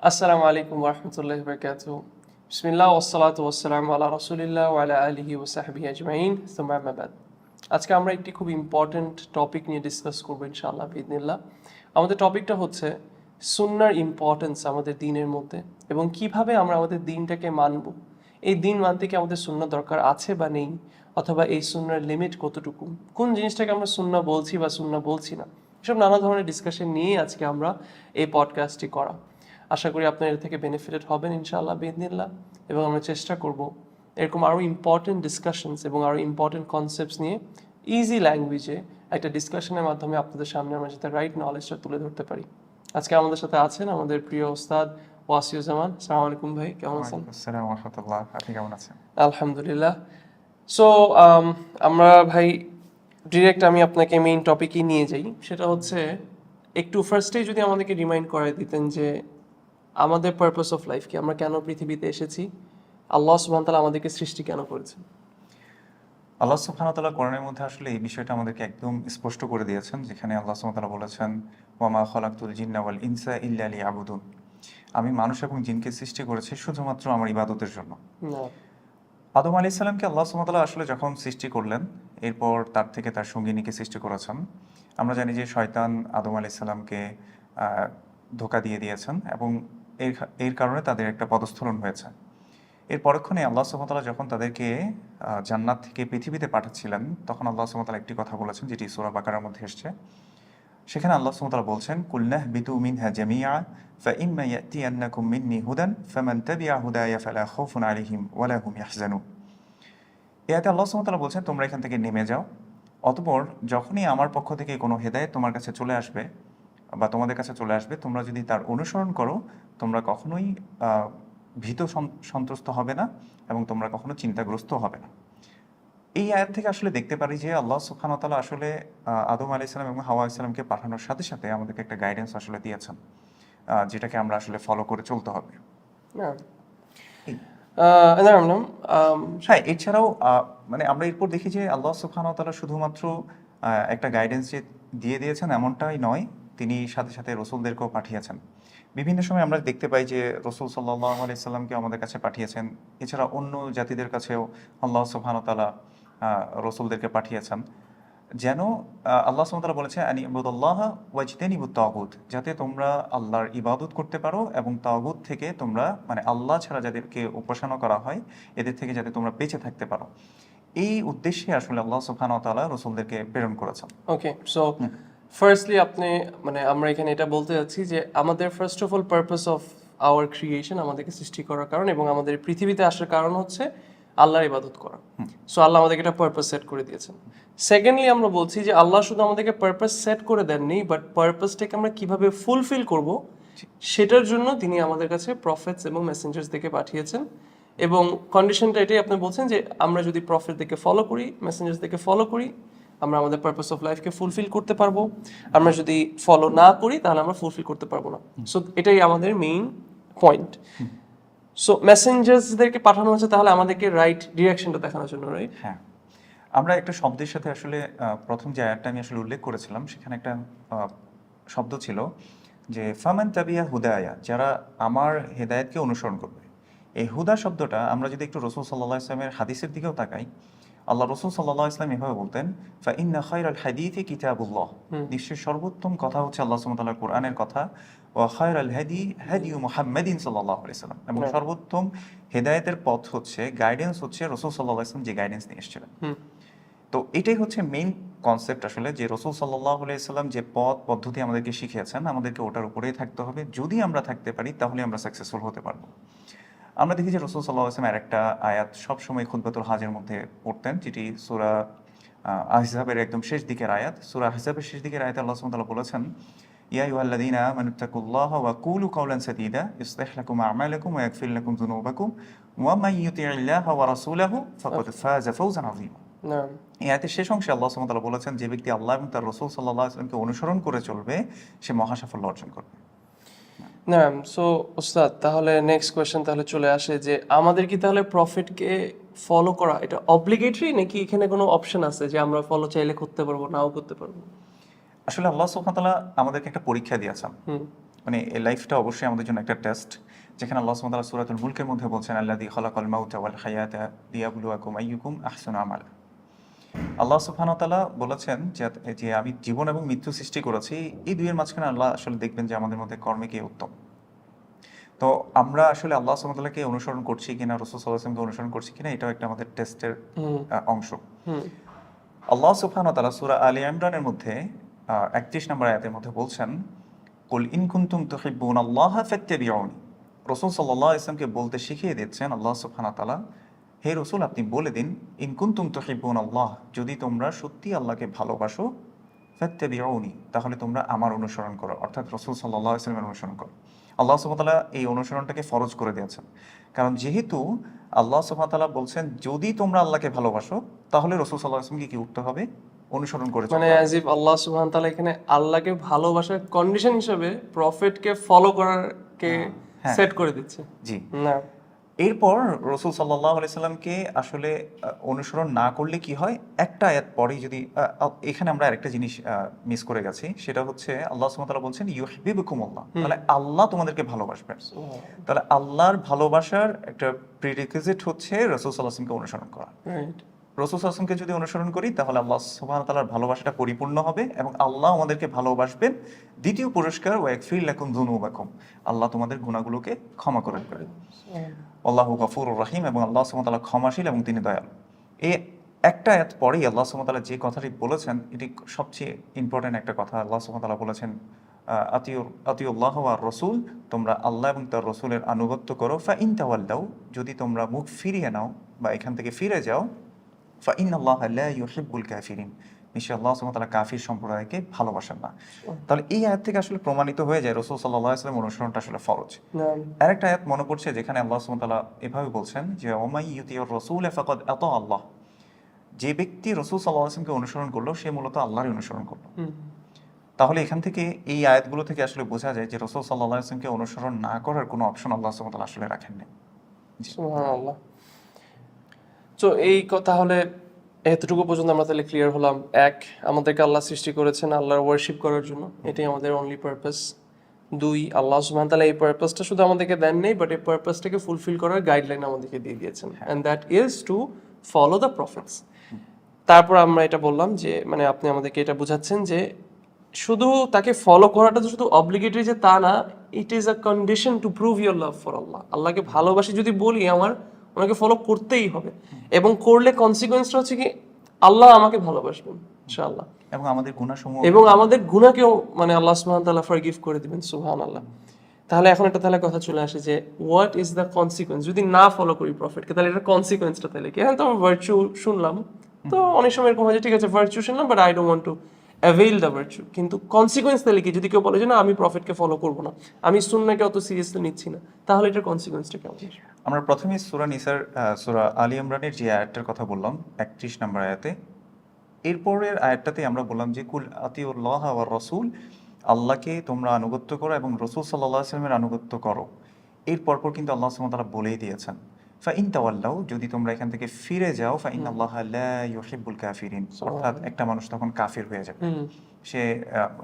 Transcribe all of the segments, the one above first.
আসসালামু আলাইকুম ওরহমতুল্লাহি ওয়াবারাকাতুহু। বিসমিল্লাহ ওয়াসসালাতু ওয়াসসালামু আলা রাসূলিল্লাহ ওয়া আলা আলিহি ওয়া সাহবিহি আজমাইন, সুম্মা আম্মা বাদ। আজকে আমরা একটি খুব ইম্পর্ট্যান্ট টপিক নিয়ে ডিসকাস করবো ইনশাআল্লাহ বিইذনিল্লাহ। আমাদের টপিকটা হচ্ছে সুন্নাহর ইম্পর্টেন্স আমাদের দ্বীনের মধ্যে এবং কিভাবে আমরা আমাদের দ্বীনটাকে মানব। এই দ্বীন মানতে কি আমাদের সুন্নাহ দরকার আছে বা নেই, অথবা এই সুন্নাহর লিমিট কতটুকু, কোন জিনিসটাকে আমরা সুন্নাহ বলছি বা সুন্নাহ বলছি না, এসব নানা ধরনের ডিসকাশন নিয়ে আজকে আমরা এই পডকাস্টটি করা। আশা করি আপনার এর থেকে বেনিফিটেড হবেন ইনশাআল্লাহ বিইذনিল্লাহ, এবং আমরা চেষ্টা করব এরকম আরও ইম্পর্টেন্ট ডিসকাশনস এবং আরও ইম্পর্টেন্ট কনসেপ্টস নিয়ে ইজি ল্যাঙ্গুয়েজে একটা ডিসকাশনের মাধ্যমে আপনাদের সামনে আমরা যাতে রাইট নলেজটা তুলে ধরতে পারি। আজকে আমাদের সাথে আছেন আমাদের প্রিয় ওস্তাদ ওয়াসিউজ্জামান। আসসালামু আলাইকুম ভাই, কেমন আছেন? আসসালামু আলাইকুম রাহমাতুল্লাহ, আপনি কেমন আছেন? আলহামদুলিল্লাহ। সো আমরা ভাই ডিরেক্ট আমি আপনাকে মেইন টপিকই নিয়ে যাই। সেটা হচ্ছে একটু ফার্স্টেই যদি আমাদেরকে রিমাইন্ড করাই দিতেন যে আমাদের পারপাস অফ লাইফ কি, আমরা কেন পৃথিবীতে এসেছি, আল্লাহ সুবহানাহু ওয়া তাআলা আমাদেরকে সৃষ্টি কেন করেছেন। আল্লাহ সুবহানাহু ওয়া তাআলা কোরআনের মধ্যে আসলে এই বিষয়টা আমাদেরকে একদম স্পষ্ট করে দিয়েছেন, যেখানে আল্লাহ সুবহানাহু ওয়া তাআলা বলেছেন, ওয়া মা খালাকতুল জিন্না ওয়াল ইনসা ইল্লা লিয়াবুদুন, আমি মানুষ এবং জিনকে সৃষ্টি করেছি শুধুমাত্র আমার ইবাদতের জন্য। না। আদম আলাইহিস সালামকে আল্লাহ সুবহানাহু ওয়া তাআলা আসলে যখন সৃষ্টি করলেন, এরপর তার থেকে তার সঙ্গিনীকে সৃষ্টি করেছেন। আমরা জানি যে শয়তান আদম আলাইহিস সালামকে ধোঁকা দিয়ে দিয়েছেন এবং এর কারণে তাদের একটা পদস্খলন হয়েছে। এর পরক্ষণে আল্লাহ সুবহানাহু ওয়া তাআলা যখন তাদেরকে জান্নাত থেকে পৃথিবীতে পাঠাচ্ছিলেন, তখন আল্লাহ সুবহানাহু ওয়া তাআলা একটি কথা বলেছেন, যেটি সূরা বাকারার মধ্যে এসেছে। সেখানে আল্লাহ সুবহানাহু ওয়া তাআলা বলছেন, কুলনাহবিতু মিনহা জামিআ ফাইম্মা ইয়াতিয়ান্নাকুম মিন্নী হুদান ফামান তাবিআ হুদায়া ফালা খাউফুন আলাইহিম ওয়ালা হুম ইয়াহজানুন। এই আয়াতে আল্লাহ সুবহানাহু ওয়া তাআলা বলছেন, তোমরা এখান থেকে নেমে যাও, অতঃপর যখনই আমার পক্ষ থেকে কোনো হেদায়েত তোমার কাছে চলে আসবে বা তোমাদের কাছে চলে আসবে, তোমরা যদি তার অনুসরণ করো, তোমরা কখনোই ভীত সন্ত্রস্ত হবে না এবং তোমরা কখনো চিন্তাগ্রস্ত হবে না। এই আয়াত থেকে আসলে দেখতে পারি যে আল্লাহ সুবহানাহু ওয়া তাআলা আসলে আদম আলাইহিস সালাম এবং হাওয়া আলাইহিস সালামকে পাঠানোর সাথে সাথে আমাদেরকে একটা গাইডেন্স আসলে দিয়েছেন, যেটাকে আমরা আসলে ফলো করে চলতে হবে। না। এই না, না, হ্যাঁ, এছাড়াও মানে আমরা এরপর দেখি যে আল্লাহ সুবহানাহু ওয়া তাআলা শুধুমাত্র একটা গাইডেন্স যে দিয়ে দিয়েছেন এমনটাই নয়, তিনি সাথে সাথে রসুলদেরকেও পাঠিয়েছেন। বিভিন্ন সময় আমরা দেখতে পাই যে রসুল সাল্লাল্লাহু আলাইহি সাল্লামকে আমাদের কাছে পাঠিয়েছেন। এছাড়া অন্য জাতিদের কাছেও আল্লাহ সুবহানাহু ওয়া তাআলা রসুলদেরকে পাঠিয়েছেন। যেন আল্লাহ সুবহানাহু ওয়া তাআলা বলেছেন, আনি ইবুদুল্লাহা ওয়াজতানিবুত তাগুত, যাতে তোমরা আল্লাহর ইবাদত করতে পারো এবং তাগুত থেকে তোমরা, মানে আল্লাহ ছাড়া যাদেরকে উপাসনা করা হয়, এদের থেকে যাতে তোমরা বেঁচে থাকতে পারো। এই উদ্দেশ্যে আসলে আল্লাহ সুবহানাহু ওয়া তাআলা রসুলদেরকে প্রেরণ করেছেন। ওকে। সো ফার্স্টলি আপনি, মানে আমরা এখানে এটা বলতে যাচ্ছি যে আমাদের first of all purpose of our creation, আমাদেরকে সৃষ্টি করার কারণ এবং আমাদের পৃথিবীতে আসার কারণ হচ্ছে আল্লাহর ইবাদত করা। সো আল্লাহ আমাদেরকে এটা পারপাস সেট করে দিয়েছেন। সেকেন্ডলি আমরা বলছি যে আল্লাহ শুধু আমাদেরকে পারপাস সেট করে দেননি, বাট পারপাসটাকে আমরা কিভাবে ফুলফিল করব সেটার জন্য তিনি আমাদের কাছে প্রফেটস এবং মেসেঞ্জার্সদেরকে পাঠিয়েছেন। এবং কন্ডিশনটা এটাই, আপনি বলছেন যে আমরা যদি প্রফেটদেরকে ফলো করি, মেসেঞ্জার্সদেরকে ফলো করি, আমরা আমাদের পারপাস অফ লাইফকে ফুলফিল করতে পারবো। আমরা যদি ফলো না করি তাহলে আমরা ফুলফিল করতে পারবো না। সো এটাই আমাদের মেইন পয়েন্ট। সো মেসেঞ্জার্সদেরকে পাঠানো হচ্ছে তাহলে আমাদেরকে রাইট ডিরেকশনটা দেখানোর জন্য, রাইট? হ্যাঁ, আমরা একটা শব্দের সাথে আসলে প্রথম যে আয়াতটা আমি আসলে উল্লেখ করেছিলাম, সেখানে একটা শব্দ ছিল যে ফামান তাবিয়া হুদায়া, যারা আমার হেদায়েতকে অনুসরণ করবে। এই হুদা শব্দটা আমরা যদি একটু রসুল সাল্লাল্লাহু আলাইহি ওয়াসাল্লামের হাদিসের দিকেও তাকাই, আল্লাহ রসুল সাল্লাল্লাহু আলাইহি ওয়াসাল্লাম এভাবে বলতেন, ফাইন্না খায়রাল হাদিসি কিতাবুল্লাহ, নিশ্চয়ই সর্বোত্তম কথা হচ্ছে আল্লাহ সুবহানাহু ওয়া তাআলার কোরআনের কথা, ওয়া খায়রাল হাদি হাদিয়ু মুহাম্মাদিন সাল্লাল্লাহু আলাইহি ওয়াসাল্লাম, এবং সর্বোত্তম হেদায়েতের পথ হচ্ছে, গাইডেন্স হচ্ছে রসুল সাল্লাল্লাহু আলাইহি ওয়াসাল্লাম যে গাইডেন্স নিয়ে এসেছিলেন। তো এটাই হচ্ছে মেইন কনসেপ্ট আসলে, যে রসুল সাল্লাল্লাহু আলাইহি ওয়াসাল্লাম যে পথ পদ্ধতি আমাদেরকে শিখিয়েছেন, আমাদেরকে ওটার উপরেই থাকতে হবে। যদি আমরা থাকতে পারি তাহলে আমরা সাকসেসফুল হতে পারবো। আমরা দেখি যে রসুল সাল্লাল্লাহু আলাইহি ওয়াসাল্লাম আরেকটা আয়াত সবসময় খুতবাতুল হাজের মধ্যে পড়তেন, যেটি সূরা আহজাবের একদম শেষ দিকের আয়াত। সূরা আহজাবের শেষ দিকের আয়াতে আল্লাহ সুবহানাহু ওয়া তাআলা বলেছেন, ইয়া আইয়ুহাল্লাযীনা আমানুত্তাকুল্লাহা ওয়া কুলু কাওলান সাদীদা ইউসলিহ লাকুম আ'মালাকুম ওয়া ইয়াগফির লাকুম যুনুবাকুম ওয়া মান ইউতি'ইল্লাহা ওয়া রাসূলাহু ফাকাদ ফাযা ফাওজান আযীমা। এই আয়াতের শেষ অংশে আল্লাহ সুবহানাহু ওয়া তাআলা বলেছেন, যে ব্যক্তি আল্লাহ এবং তার রাসূল সাল্লাল্লাহু আলাইহি ওয়াসাল্লামকে অনুসরণ করে চলবে, সে মহা সাফল্য অর্জন করবে। না। সো উস্তাদ, তাহলে নেক্সট কোয়েশ্চেন তাহলে চলে আসে যে আমাদের কি তাহলে প্রফিটকে ফলো করা এটা অব্লিগেটরি, নাকি এখানে কোনো অপশন আছে যে আমরা ফলো চাইলে করতে পারবো, নাও করতে পারবো? আসলে আল্লাহ সুবহানাহু ওয়া তাআলা আমাদেরকে একটা পরীক্ষা দিয়েছেন। মানে এই লাইফটা অবশ্যই আমাদের জন্য একটা টেস্ট, যেখানে আল্লাহ সুবহানাহু ওয়া তাআলা সূরাতুল মুলকের মধ্যে বলছেন আল্লাযী খালাকাল মাউতা ওয়াল হায়াতা লিয়াবলুয়াকুম আইয়ুকুম আহসানু আমালা। আল্লাহ সুবহানাহু ওয়া তাআলা বলেছেন যে যে আমি জীবন এবং মৃত্যু সৃষ্টি করেছি, এই দুইয়ের মাঝখানে আল্লাহ আসলে দেখবেন যে আমাদের মধ্যে কর্মে কে উত্তম। তো আমরা আসলে আল্লাহ সুবহানাহু ওয়া তাআলাকে অনুসরণ করছি কিনা, রাসূল সাল্লাল্লাহু আলাইহি ওয়াসাল্লামকে অনুসরণ করছি কিনা, এটাও একটা আমাদের টেস্টের হুম অংশ। হুম আল্লাহ সুবহানাহু ওয়া তাআলা সূরা আলী ইমরানের মধ্যে 31 নম্বর আয়াতের মধ্যে বলছেন, কুল ইন কুনতুম তুহিব্বুনাল্লাহা ফাত্তাবিউনি। রাসূল সাল্লাল্লাহু আলাইহি ওয়াসাল্লামকে বলতে শিখিয়ে দিচ্ছেন আল্লাহ সুবহানাহু ওয়া তাআলা, হে রাসূল আপনি বলে দিন, ইন কুনতুম তুহিব্বুনাল্লাহ, যদি তোমরা সত্যি আল্লাহকে ভালোবাসো, ফাত্তাবিউনি, তাহলে তোমরা আমার অনুসরণ করো, অর্থাৎ রাসূল সাল্লাল্লাহু আলাইহি ওয়াসাল্লামের অনুসরণ করো। আল্লাহ সুবহানাহু ওয়া তাআলা এই অনুসরণটাকে ফরজ করে দিয়েছেন, কারণ যেহেতু আল্লাহ সুবহানাহু ওয়া তাআলা বলছেন যদি তোমরা আল্লাহকে ভালোবাসো, তাহলে রাসূল সাল্লাল্লাহু আলাইহি ওয়াসাল্লামকে কি উঠতে হবে, অনুসরণ করে চলতে মানে হবে। অ্যাজ ইফ আল্লাহ সুবহান তাআলা এখানে আল্লাহকে ভালোবাসার কন্ডিশন হিসেবে প্রফেটকে ফলো করারকে হ্যাঁ। সেট করে দিচ্ছে। জি, না এরপর রাসূল সাল্লাল্লাহু আলাইহি সাল্লামকে আসলে অনুসরণ না করলে কি হয়, একটা আয়াত পরেই যদি এখানে আমরা আরেকটা জিনিস মিস করে গেছি, সেটা হচ্ছে আল্লাহ সুবহানাহু ওয়া তাআলা বলছেন ইউহিব্বুকুমুল্লাহ, তাহলে আল্লাহ তোমাদেরকে ভালোবাসবেন। তাহলে আল্লাহর ভালোবাসার একটা প্রিরিকুইজিট হচ্ছে রাসূল সাল্লাল্লাহু আলাইহি ওয়াসাল্লামকে অনুসরণ করা। রাইট রাসূল সাল্লাল্লাহু আলাইহি ওয়াসাল্লামকে যদি অনুসরণ করি, তাহলে আল্লাহ সুবহানাহু ওয়া তাআলার ভালোবাসাটা পরিপূর্ণ হবে এবং আল্লাহ আমাদেরকে ভালোবাসবেন। দ্বিতীয় পুরস্কার, ওয়াগফির লাকুম যুনুবাকুম, আল্লাহ তোমাদের গুনাহগুলোকে ক্ষমা করে দেবেন। আল্লাহু গফুরুর রহিম, এবং আল্লাহ সুবহানাহু ওয়া তাআলা ক্ষমাশীল এবং তিনি দয়ালু। এই একটা আয়াত পরেই আল্লাহ সুবহানাহু ওয়া তাআলা যে কথাটি বলেছেন, এটি সবচেয়ে ইম্পর্টেন্ট একটা কথা। আল্লাহ সুবহানাহু ওয়া তাআলা বলেছেন, আতিউল্লাহ ওয়া রাসূল, তোমরা আল্লাহ এবং তার রাসূলের আনুগত্য করো। ফা ইন তাওয়াল্লাউ, যদি তোমরা মুখ ফিরিয়ে নাও বা এখান থেকে ফিরে যাও, ফা ইন্নাল্লাহা লা ইউহিব্বুল কাফিরিন, নিশ্চয়ই আল্লাহ সুবহানাহু ওয়া তাআলা কাফির সম্প্রদায়কে ভালোবাসেন না। তাহলে এই আয়াত থেকে আসলে প্রমাণিত হয়ে যায় রাসূল সাল্লাল্লাহু আলাইহি ওয়াসাল্লাম অনুসরণটা আসলে ফরজ। আরেকটা আয়াত মনে পড়ছে যেখানে আল্লাহ সুবহানাহু ওয়া তাআলা এভাবে বলছেন যে ওমাই ইউতিউর রাসূল ফাকাদ আতা আল্লাহ, যে ব্যক্তি রাসূল সাল্লাল্লাহু আলাইহি ওয়াসাল্লামকে অনুসরণ করলো সে মূলত আল্লাহরই অনুসরণ করলো। তাহলে এখান থেকে এই আয়াতগুলো থেকে আসলে বোঝা যায় যে রাসূল সাল্লাল্লাহু আলাইহি ওয়াসাল্লামকে অনুসরণ না করার কোনো অপশন আল্লাহ সুবহানাহু ওয়া তাআলা আসলে রাখেননি। সুবহানাল্লাহ। তো এই তাহলে এতটুকু পর্যন্ত আমরা তাহলে ক্লিয়ার হলাম। এক, আমাদেরকে আল্লাহ সৃষ্টি করেছেন আল্লাহর ওয়ার্শিপ করার জন্য, এটাই আমাদের অনলি পারপাস। দুই, আল্লাহ সুবহানাহু ওয়া তাআলা এই পারপাসটা শুধু আমাদেরকে দেন নেই, বাট এই পারপাসটাকে ফুলফিল করার গাইডলাইন আমাদেরকে দিয়ে দিয়েছেন, and that is to follow the prophets. তারপর আমরা এটা বললাম যে মানে আপনি আমাদেরকে এটা বোঝাচ্ছেন যে শুধু তাকে ফলো করাটা তো শুধু অব্লিগেটরি যে তা না, it is a condition to prove your love for Allah. আল্লাহকে ভালোবাসি যদি বলি আমার, ওনাকে ফলো করতেই হবে, এবং করলে কনসিকোয়েন্সটা হচ্ছে কি আল্লাহ আমাকে ভালোবাসবেন ইনশাআল্লাহ, এবং আমাদের গুনাহসমূহ এবং আমাদের গুনাহকেও মানে আল্লাহ সুবহানাহু ওয়া তাআলা ফরগিভ করে দিবেন। সুবহানাল্লাহ। তাহলে এখন একটা তাহলে কথা চলে আসে যে হোয়াট ইজ দ্য কনসিকোয়েন্স যদি না ফলো করি প্রফেটকে, তাহলে এটা কনসিকোয়েন্সটা তাহলে কি? হ্যাঁ, তো ভার্চু শুনলাম, তো অনেক সময় এরকম হয় যে ঠিক আছে ভার্চু শুনলাম but I don't want to avail the virtue, কিন্তু কনসিকোয়েন্স তাহলে কি? যদি কেউ বলে যে না আমি প্রফেটকে ফলো করবো না, আমি সুন্নাহকে অত সিরিয়াসলি নিচ্ছি না, তাহলে এটার কনসিকোয়েন্সটা কেমন? আমরা প্রথমে সূরা নিসার সূরা আলী ইমরানের যে আয়াতটার কথা বললাম 31 নম্বর আয়াতে, এরপরের আয়াতটাতে আমরা বললাম যে কুল আতিউল্লাহ ওয়ার রাসূল, আল্লাহকে তোমরা আনুগত্য করো এবং রাসূল সাল্লাল্লাহু আলাইহি ওয়াসাল্লামের আনুগত্য করো। এর পরপর কিন্তু আল্লাহ সুবহানাহু ওয়া তাআলা বলেই দিয়েছেন, ফা ইন তাওয়াল্লাউ, যদি তোমরা এখান থেকে ফিরে যাও, ফা ইন্নাল্লাহা লা ইউহিব্বুল কাফিরিন, অর্থাৎ একটা মানুষ তখন কাফির হয়ে যাবে। সে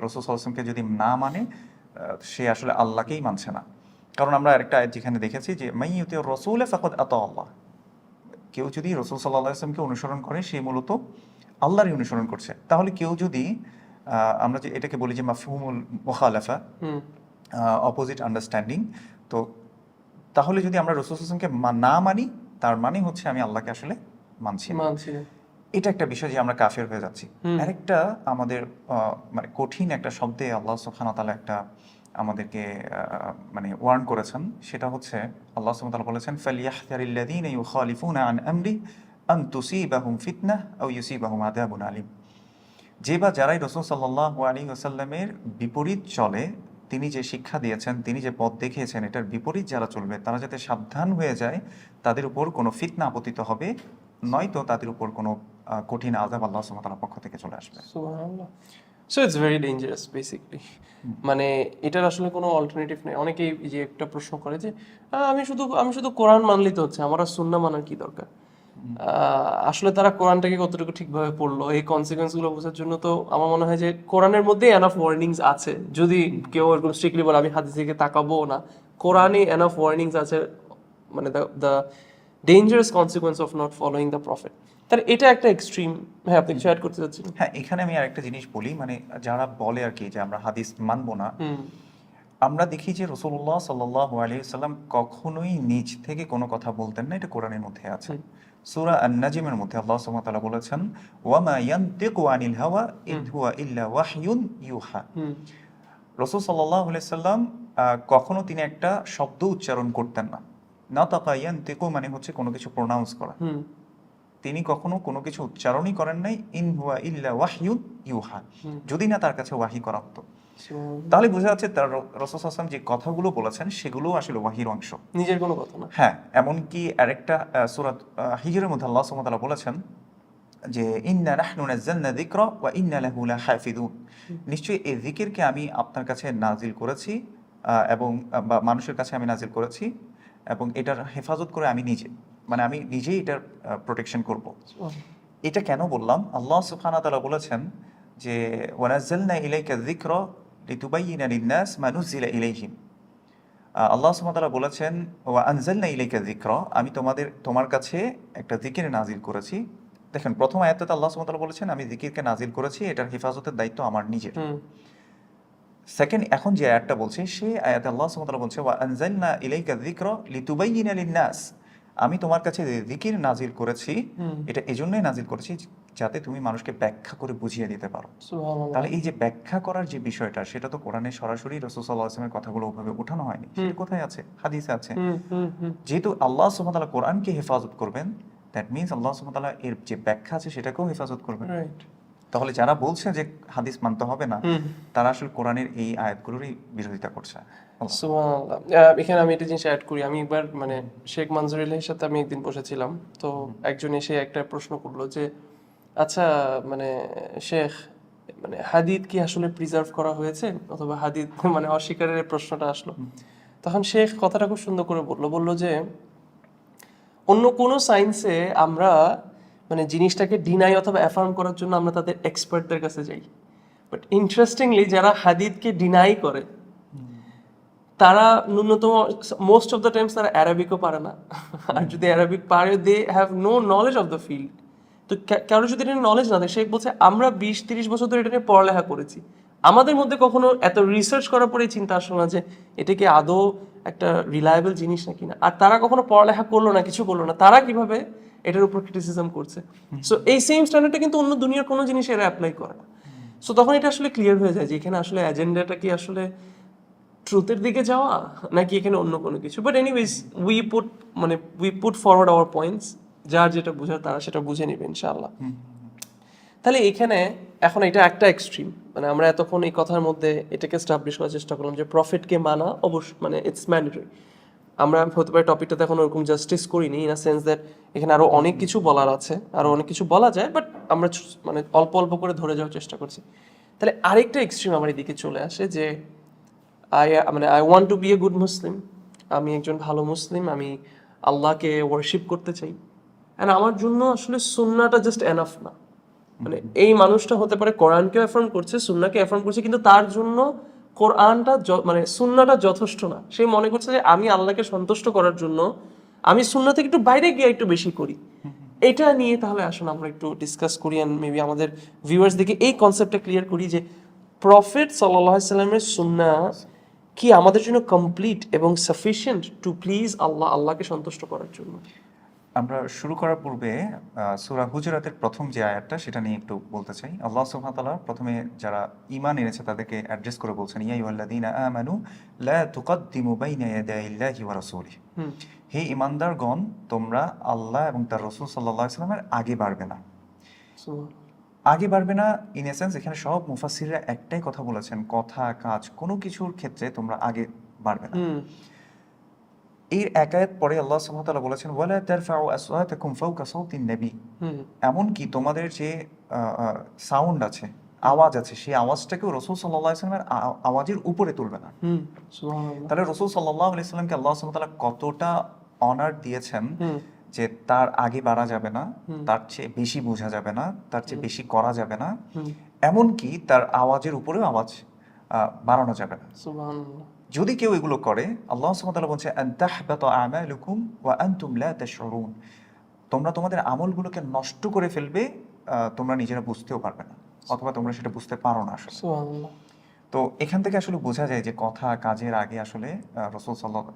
রাসূল সাল্লাল্লাহু আলাইহি ওয়াসাল্লামকে যদি না মানে, সে আসলে আল্লাহকেই মানছে না। কারণ আমরা আরেকটা আয়াত যেখানে দেখেছি যে মাই ইউতিউর রাসূল ফাকাদ আতা আল্লাহ, কেউ যদি রাসূল সাল্লাল্লাহু আলাইহি ওয়াসাল্লামকে অনুসরণ করে সে মূলত আল্লাহরই অনুসরণ করছে। তাহলে কেউ যদি আমরা যে এটাকে বলি যে মাফহুমুল মুখালাফা, অপোজিট আন্ডারস্ট্যান্ডিং, তো তাহলে যদি আমরা রাসূল সাল্লাল্লাহু আলাইহি ওয়াসাল্লামকে না মানি, তার মানে হচ্ছে আমি আল্লাহকে আসলে মানছি না। এটা একটা বিষয় যে আমরা কাফের হয়ে যাচ্ছি। আরেকটা আমাদের মানে কঠিন একটা শব্দে আল্লাহ সুবহানাহু ওয়া তাআলা একটা আমাদেরকে মানে ওয়ার্ন করেছেন, সেটা হচ্ছে আল্লাহ সুবহানাহু ওয়া তাআলা বলেছেন ফালিয়াহযারিল্লাযীনা ইউখালিফুনা আন আমরি আন তুসিবাহুম ফিতনাহ আও ইউসিবাহুম আযাবুন আলীম। যে বা যারাই রাসূল সাল্লাল্লাহু আলাইহি ওয়াসাল্লামের বিপরীত চলে, তিনি যে শিক্ষা দিয়েছেন, তিনি যে পথ দেখিয়েছেন, এটার বিপরীত যারা চলবে তারা যাতে সাবধান হয়ে যায়, তাদের উপর কোনো ফিতনা আপতিত হবে, নয়তো তাদের উপর কোনো কঠিন আযাব আল্লাহ সুবহানাহু ওয়া তাআলার পক্ষ থেকে চলে আসবে। সুবহানাল্লাহ। So it's very dangerous basically. মানে এটার আসলে কোনো অল্টারনেটিভ নেই। অনেকেই যে একটা প্রশ্ন করে যে আমি শুধু কোরআন মানলেই তো হচ্ছে, আমার আর সুন্নাহ মানার কি দরকার? আসলে তারা কোরআনটাকে কতটুকু ঠিকভাবে পড়লো এই কনসিকোয়েন্স গুলো বোঝার জন্য তো আমার মনে হয় যে কোরআনের মধ্যে এনাফ ওয়ার্নিংস আছে। যদি কেউ এরকম স্ট্রিক্টলি বলে আমি হাদিস দিকে তাকাবো না, কোরআনে এনাফ ওয়ার্নিংস আছে, মানে the dangerous consequence of not following the prophet. তাহলে এটা একটা এক্সট্রিম। হ্যাঁ, আপনি কিছু অ্যাড করতে চাচ্ছিলেন? হ্যাঁ, এখানে আমি আরেকটা জিনিস বলি, মানে যারা বলে আর কি যে আমরা হাদিস মানবো না, আমরা দেখি যে রাসূলুল্লাহ সাল্লাল্লাহু আলাইহি ওয়াসাল্লাম কখনোই নিজ থেকে কোনো কথা বলতেন না, এটা কোরআনের মধ্যে আছে। সূরা আন-নাজমের মধ্যে আল্লাহ সুবহানাহু ওয়া তাআলা বলেছেন, ওয়া মা ইয়ানতিকু আনিল হাওয়া ইন হুয়া ইল্লা ওয়াহয়ুন ইউহা। রাসূল সাল্লাল্লাহু আলাইহি ওয়াসাল্লাম কখনো তিনি একটা শব্দ উচ্চারণ করতেন না। নাতাকা ইয়ানতিকু মানে হচ্ছে কোনো কিছু প্রোনাউন্স করা। তিনি কখনো কোনো কিছু উচ্চারণই করেন নাই, ইন হুয়া ইল্লা ওয়াহয়ুন ইউহা, যদি না তার কাছে ওয়াহি করা হতো। তাহলে বোঝা যাচ্ছে তার রাসূল সাল্লাল্লাহু আলাইহি ওয়াসাল্লাম যে কথাগুলো বলেছেন সেগুলো আসলে ওয়াহির অংশ, নিজের কোনো কথা না। হ্যাঁ, এমনকি আরেকটা সূরা হিজরের মধ্যে আল্লাহ সুবহানাহু ওয়া তাআলা বলেছেন যে ইন্না নাহনু নাযালনা যিকরা ওয়া ইন্না লাহু লাহাফিযুন, নিশ্চয়ই এই জিকিরকে আমি আপনার কাছে নাজিল করেছি এবং বা মানুষের কাছে আমি নাজিল করেছি এবং এটার হেফাজত করে আমি নিজে, মানে আমি নিজেই এটার প্রোটেকশন করব। এটা কেন বললাম? আল্লাহ সুবহানাহু ওয়া তাআলা বলেছেন যে ওয়া নাযালনা ইলাইকা যিকরা লিতুবাইয়িনা লিন-নাস মা নুযিলা ইলাইহিম। আল্লাহ সুবহানাহু ওয়া তাআলা বলেছেন ওয়া আনজালনা ইলাইকা যিকরা, আমি তোমার কাছে একটা জিকির নাজিল করেছি। দেখেন, প্রথম আয়াতে আল্লাহ সুবহানাহু ওয়া তাআলা বলেছেন আমি জিকিরকে নাজিল করেছি, এটার হেফাজতের দায়িত্ব আমার নিজের। সেকেন্ড, এখন যে আয়াতটা বলছে সেই আয়াতে আল্লাহ সুবহানাহু ওয়া তাআলা বলছে ওয়া আনজালনা ইলাইকা যিকরা লিতুবাইয়িনা লিন-নাস, আমি তোমার কাছে জিকির নাজিল করেছি, এটা এজন্যই নাজিল করেছি যাতে তুমি মানুষকে ব্যাখ্যা করে বুঝিয়ে দিতে পারো। তাহলে এই যে ব্যাখ্যা করার যে বিষয়টা, সেটা তো কোরআনে সরাসরি রাসূল সাল্লাল্লাহু আলাইহি ওয়াসাল্লামের কথাগুলো ওভাবে ওঠানো হয়নি, সেটা কোথায় আছে? হাদিসে আছে। যেহেতু আল্লাহ সুবহানাহু ওয়া তাআলা কোরআনকে হেফাজত করবেন, দ্যাট মিন্স আল্লাহ সুবহানাহু ওয়া তাআলা এর যে ব্যাখ্যা আছে সেটাকেও হেফাজত করবেন। তাহলে যারা বলছে যে হাদিস মানতে হবে না, তারা আসলে কোরআনের এই আয়াতগুলোরই বিরোধিতা করছে। সুবহানাল্লাহ। এখানে আমি একটা জিনিস অ্যাড করি। আমি একবার মানে শেখ মানজুরুল্লাহর সাথে আমি একদিন বসেছিলাম, তো একজন এসে একটা প্রশ্ন করলো যে আচ্ছা মানে শেখ, মানে হাদিদ কি আসলে প্রিজার্ভ করা হয়েছে অথবা হাদিদ মানে অস্বীকারের প্রশ্নটা আসলো। তখন শেখ কথাটা খুব সুন্দর করে বললো যে অন্য কোনো সায়েন্সে আমরা মানে জিনিসটাকে ডিনাই অথবা অ্যাফার্ম করার জন্য আমরা তাদের এক্সপার্টদের কাছে যাই, বাট ইন্টারেস্টিংলি যারা হাদিদকে ডিনাই করে তারা ন্যূনতম মোস্ট অফ দ্য টাইমস তারা অ্যারাবিকও পারে না। আর যদি অ্যারাবিক পারে, they have no knowledge of the field. তো কারো যদি এটা নলেজ না থাকে, সে বলছে আমরা 20-30 বছর ধরে এটা নিয়ে পড়ালেখা করেছি, আমাদের মধ্যে কখনো এত রিসার্চ করার পরে চিন্তা আসলো না যে এটা কি আদৌ একটা রিলায়েবল জিনিস নাকি না। আর তারা কখনো পড়ালেখা করলো না, কিছু করলো না, তারা কিভাবে এটার উপর ক্রিটিসিজম করছে। সো এই সেম স্ট্যান্ডার্ডটা কিন্তু অন্য দুনিয়ার কোনো জিনিস এরা অ্যাপ্লাই করে না। সো তখন এটা আসলে ক্লিয়ার হয়ে যায় যে এখানে আসলে এজেন্ডাটা কি আসলে ট্রুথের দিকে যাওয়া নাকি এখানে অন্য কোনো কিছু। But anyways we put forward our points, যার যেটা বোঝার তারা সেটা বুঝে নেবে ইনশাআল্লাহ। তাহলে এখানে এখন এটা একটা এক্সট্রিম, মানে আমরা এতক্ষণ এই কথার মধ্যে এটাকে এস্টাবলিশ করার চেষ্টা করলাম যে প্রফিটকে মানা অবশ্য মানে ইটস ম্যান্ডেটরি। আমরা হতে পারে টপিকটাতে এখন ওরকম জাস্টিস করিনি, ইন আ সেন্স দ্যাট এখানে আরো অনেক কিছু বলার আছে, আরো অনেক কিছু বলা যায়, বাট আমরা মানে অল্প অল্প করে ধরে যাওয়ার চেষ্টা করছি। তাহলে আরেকটা এক্সট্রিম আমার এদিকে চলে আসে যে I want to be a good Muslim, আমি একজন ভালো মুসলিম, আমি আল্লাহকে ওয়ার্শিপ করতে চাই, অ্যান্ড আমার জন্য আসলে সুন্নাটা জাস্ট এনাফ না। মানে এই মানুষটা হতে পারে কোরআনকে অ্যাফার্ম করছে, সুন্নাকে অ্যাফার্ম করছে, কিন্তু তার জন্য কোরআনটা মানে সুন্নাটা যথেষ্ট না। সে মনে করছে যে আমি আল্লাহকে সন্তুষ্ট করার জন্য আমি সুন্না থেকে একটু বাইরে গিয়ে একটু বেশি করি। এটা নিয়ে তাহলে আসুন আমরা একটু ডিসকাস করি, অ্যান্ড মেবি আমাদের ভিউয়ার্স দিকে এই কনসেপ্টটা ক্লিয়ার করি যে প্রফেট সাল্লাল্লাহু আলাইহি সাল্লামের সুন্নাহ কি আমাদের জন্য কমপ্লিট এবং সাফিসিয়েন্ট টু প্লিজ আল্লাহকে সন্তুষ্ট করার জন্য। আমরা শুরু করার পূর্বে সূরা হুজুরাতের প্রথম যে আয়াতটা সেটা নিয়ে একটু বলতে চাই। আল্লাহ সুবহানাহু ওয়া তাআলা প্রথমে যারা ঈমান এনেছে তাদেরকে অ্যাড্রেস করে বলছেন, ইয়া আইয়ুহাল্লাযীনা আমানু লা তুকদ্দিমু বাইনা ইয়াদাইল্লাহি ওয়া রাসূলিহি। হে ঈমানদারগণ, তোমরা আল্লাহ এবং তার রাসূল সাল্লাল্লাহু আলাইহি ওয়াসাল্লামের আগে বাড়বে না। আগে বাড়বে না ইন এ সেন্স এখানে সব মুফাসসিররা একটাই কথা বলেছেন, কথা কাজ কোনো কিছুর ক্ষেত্রে তোমরা আগে বাড়বে না। এর এক আয়াত পরে আল্লাহ সুবহানাহু ওয়া তাআলা বলেছেন ওয়ালা তারফাউ আসওয়াতাকুম ফাওকা সাওতিন নবী, এমনকি তোমাদের যে সাউন্ড আছে, আওয়াজ আছে, সেই আওয়াজটাকেও রাসূল সাল্লাল্লাহু আলাইহি ওয়াসাল্লামের আওয়াজের উপরে তুলবে না। তাহলে রাসূল সাল্লাল্লাহু আলাইহি ওয়াসাল্লামকে আল্লাহ সুবহানাহু ওয়া তাআলা কতটা অনার দিয়েছেন যে তার আগে বাড়া যাবে না, হুম। তার চেয়ে বেশি বোঝা যাবে না, তার চেয়ে বেশি করা যাবে না, হুম। এমনকি তার আওয়াজের উপরেও আওয়াজ বাড়ানো যাবে না। সুবহানাল্লাহ। যদি কেউ এগুলো করে, আল্লাহ সুবহানাহু ওয়া তাআলা বলছে আন তাহবাতা আমালুকুম ওয়া আনতুম লা তাশউরুন, তোমরা তোমাদের আমলগুলোকে নষ্ট করে ফেলবে, তোমরা নিজেরা বুঝতেও পারবে না, অথবা তোমরা সেটা বুঝতে পারো না আসলে। সুবহানাল্লাহ। তো এখান থেকে আসলে বোঝা যায় যে কথা কাজের আগে আসলে রসুল সাল্লাল্লাহু